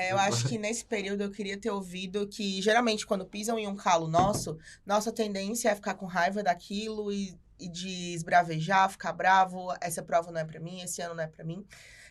Eu acho que nesse período eu queria ter ouvido que, geralmente, quando pisam em um calo nosso, nossa tendência é ficar com raiva daquilo e de esbravejar, ficar bravo. Essa prova não é pra mim, esse ano não é pra mim.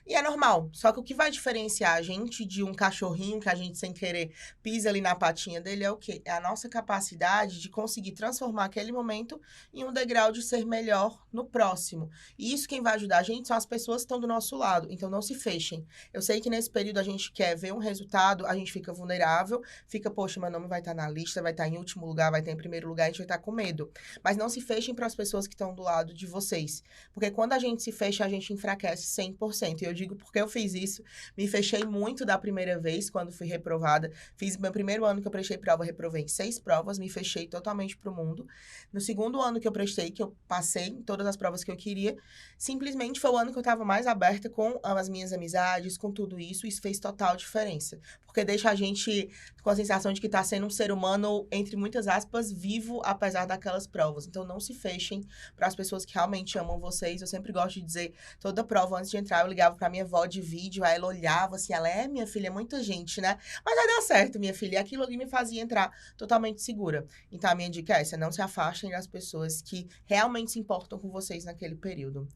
E é normal. Só que o que vai diferenciar a gente de um cachorrinho que a gente, sem querer, pisa ali na patinha dele é o quê? É a nossa capacidade de conseguir transformar aquele momento em um degrau de ser melhor no próximo. E isso quem vai ajudar a gente são as pessoas que estão do nosso lado. Então, não se fechem. Eu sei que nesse período a gente quer ver um resultado, a gente fica vulnerável, fica, poxa, meu nome vai estar na lista, vai estar em último lugar, vai estar em primeiro lugar, a gente vai estar com medo. Mas não se fechem para as pessoas que estão do lado de vocês. Porque quando a gente se fecha, a gente enfraquece 100%. E eu digo porque eu fiz isso. Me fechei muito da primeira vez, quando fui reprovada. Fiz meu primeiro ano que eu prestei prova, reprovei em 6 provas, me fechei totalmente pro mundo. No segundo ano que eu prestei, que eu passei em todas as provas que eu queria, simplesmente foi o ano que eu tava mais aberta com as minhas amizades, com tudo isso. Isso fez total diferença. Porque deixa a gente com a sensação de que tá sendo um ser humano, entre muitas aspas, vivo, apesar daquelas provas. Então, não se fechem para as pessoas que realmente amam vocês. Eu sempre gosto de dizer, toda prova, antes de entrar, eu ligava pra minha avó de vídeo, aí ela olhava assim, minha filha, é muita gente, né? Mas vai dar certo, minha filha. E aquilo ali me fazia entrar totalmente segura. Então, a minha dica é essa, não se afastem das pessoas que realmente se importam com vocês naquele período.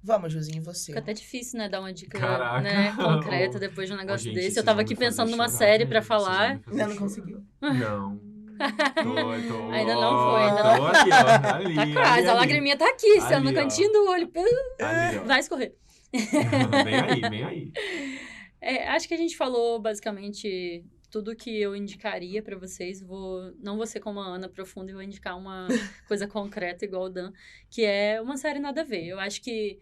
Vamos, Josinho, e você? Fica até difícil, né, dar uma dica, Caraca. né, concreta depois de um negócio Gente, desse. vocês Eu tava vão aqui me fazer pensando numa chorar, série velho. pra Vocês vão falar. me fazer Não chorar. conseguiu? Não. Tô. Ainda não foi, ainda Tô aqui, ó. Ali, Tá ali, quase, a ali. lagriminha tá aqui, sendo no Ali, ó. cantinho do olho. Ali, ó. Vai escorrer. Vem aí. Acho que a gente falou basicamente tudo que eu indicaria pra vocês. Não vou ser como a Ana profunda e vou indicar uma coisa concreta igual o Dan, que é uma série nada a ver. Eu acho que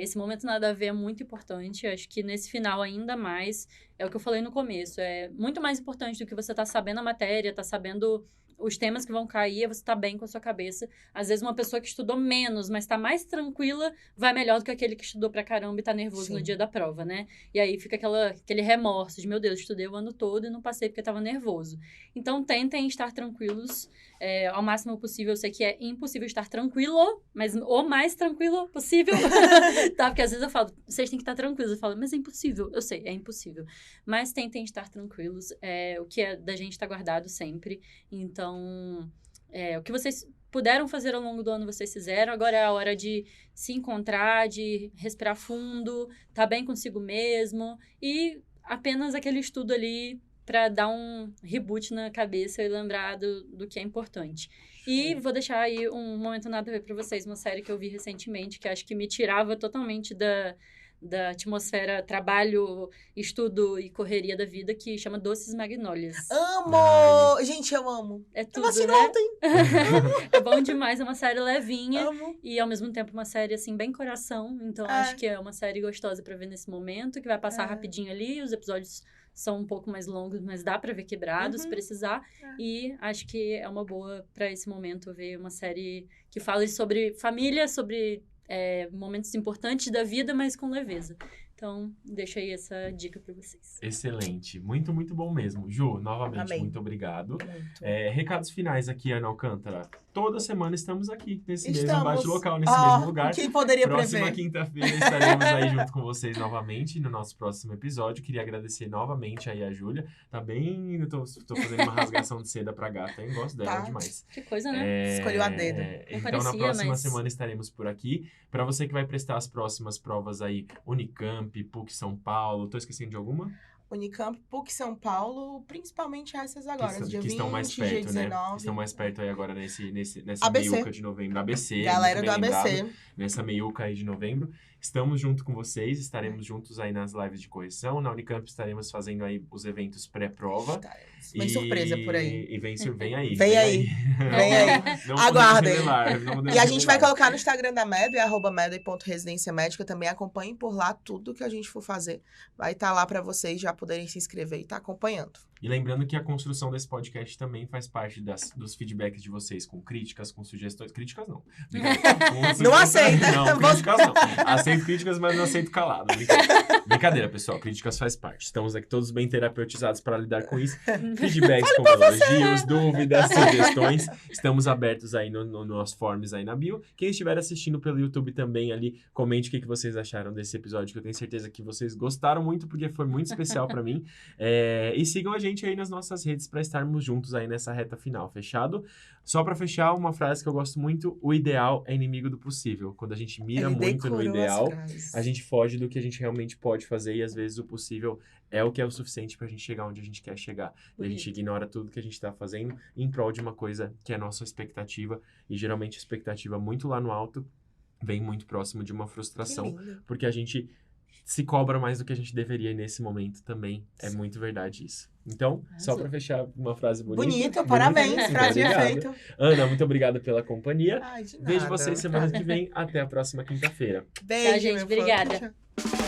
esse momento nada a ver é muito importante. Eu acho que nesse final ainda mais, é o que eu falei no começo, é muito mais importante do que você tá sabendo a matéria, tá sabendo os temas que vão cair, é você tá bem com a sua cabeça. Às vezes uma pessoa que estudou menos, mas tá mais tranquila, vai melhor do que aquele que estudou pra caramba e tá nervoso no dia da prova, né? E aí fica aquele remorso de, meu Deus, estudei o ano todo e não passei porque tava nervoso. Então, tentem estar tranquilos ao máximo possível. Eu sei que é impossível estar tranquilo, mas o mais tranquilo possível, tá? Porque às vezes eu falo, vocês têm que estar tranquilos. Eu falo, mas é impossível. Eu sei, é impossível. Mas tentem estar tranquilos. O que é da gente tá guardado sempre. Então, o que vocês puderam fazer ao longo do ano, vocês fizeram. Agora é a hora de se encontrar, de respirar fundo, tá bem consigo mesmo. E apenas aquele estudo ali para dar um reboot na cabeça e lembrar do que é importante. E vou deixar aí um momento nada a ver para vocês, uma série que eu vi recentemente, que acho que me tirava totalmente da atmosfera trabalho, estudo e correria da vida, que chama Doces Magnólias. Amo! Gente, eu amo. É Eu tudo, assino né? ontem. É bom demais, é uma série levinha. Amo. E, ao mesmo tempo, uma série, assim, bem coração. Então, acho que é uma série gostosa pra ver nesse momento, que vai passar rapidinho ali. Os episódios são um pouco mais longos, mas dá pra ver quebrados, se precisar. E acho que é uma boa pra esse momento ver uma série que fale sobre família, sobre momentos importantes da vida, mas com leveza. Então, deixo aí essa dica pra vocês. Excelente. Muito, muito bom mesmo. Ju, novamente, Amém. muito obrigado. Muito. Recados finais aqui, Ana Alcântara. Toda semana estamos aqui, nesse mesmo Estamos. bate-local, nesse mesmo lugar. Quem poderia Próxima prever? quinta-feira estaremos aí junto com vocês novamente no nosso próximo episódio. Queria agradecer novamente aí a Júlia. Tá bem... Eu tô fazendo uma rasgação de seda pra gata, hein? Gosto dela demais. Que coisa, né? Escolheu a dedo. Não Então, parecia, na próxima mas- semana estaremos por aqui. Pra você que vai prestar as próximas provas aí, Unicamp, PUC São Paulo. Tô esquecendo de alguma? Unicamp, PUC São Paulo, principalmente essas agora, dia que 20, estão mais dia perto, 19. né? Estão mais perto aí agora nessa ABC. meiuca de novembro. ABC. Galera muito do bem ABC. lembrado. Nessa meiuca aí de novembro. Estamos junto com vocês, estaremos juntos aí nas lives de correção. Na Unicamp estaremos fazendo aí os eventos pré-prova. Vem surpresa por aí. E vem aí. Vem aí. Vem aí. Não Aguardem. podemos revelar, não podemos E a gente vai revelar. colocar no Instagram da Medway, @medway.residência médica. Também acompanhem por lá tudo que a gente for fazer. Vai estar lá para vocês já poderem se inscrever e estar acompanhando. E lembrando que a construção desse podcast também faz parte dos feedbacks de vocês, com críticas, com sugestões. Críticas não. Com Não aceita. Não, críticas não. Aceito críticas, mas não aceito calado. Brincadeira, pessoal. Críticas faz parte. Estamos aqui todos bem terapeutizados para lidar com isso. Feedbacks como elogios, dúvidas, sugestões. Estamos abertos aí no nosso forms aí na bio. Quem estiver assistindo pelo YouTube também ali, comente o que vocês acharam desse episódio, que eu tenho certeza que vocês gostaram muito, porque foi muito especial para mim. E sigam a gente aí nas nossas redes para estarmos juntos aí nessa reta final, fechado? Só para fechar, uma frase que eu gosto muito: o ideal é inimigo do possível. Quando a gente mira muito no ideal, a gente foge do que a gente realmente pode fazer e às vezes o possível é o que é o suficiente pra gente chegar onde a gente quer chegar. E a gente ignora tudo que a gente tá fazendo em prol de uma coisa que é a nossa expectativa. E geralmente a expectativa muito lá no alto vem muito próximo de uma frustração, porque a gente se cobra mais do que a gente deveria, e nesse momento também é muito verdade isso. Então, só pra fechar, uma frase bonita. Bonito, parabéns, Muito frase obrigado. feita. Ana, muito obrigado pela companhia. Ai, de Vejo nada. vocês semana que vem. Até a próxima quinta-feira. Beijo, Tá, gente, meu fã. obrigada. Tchau.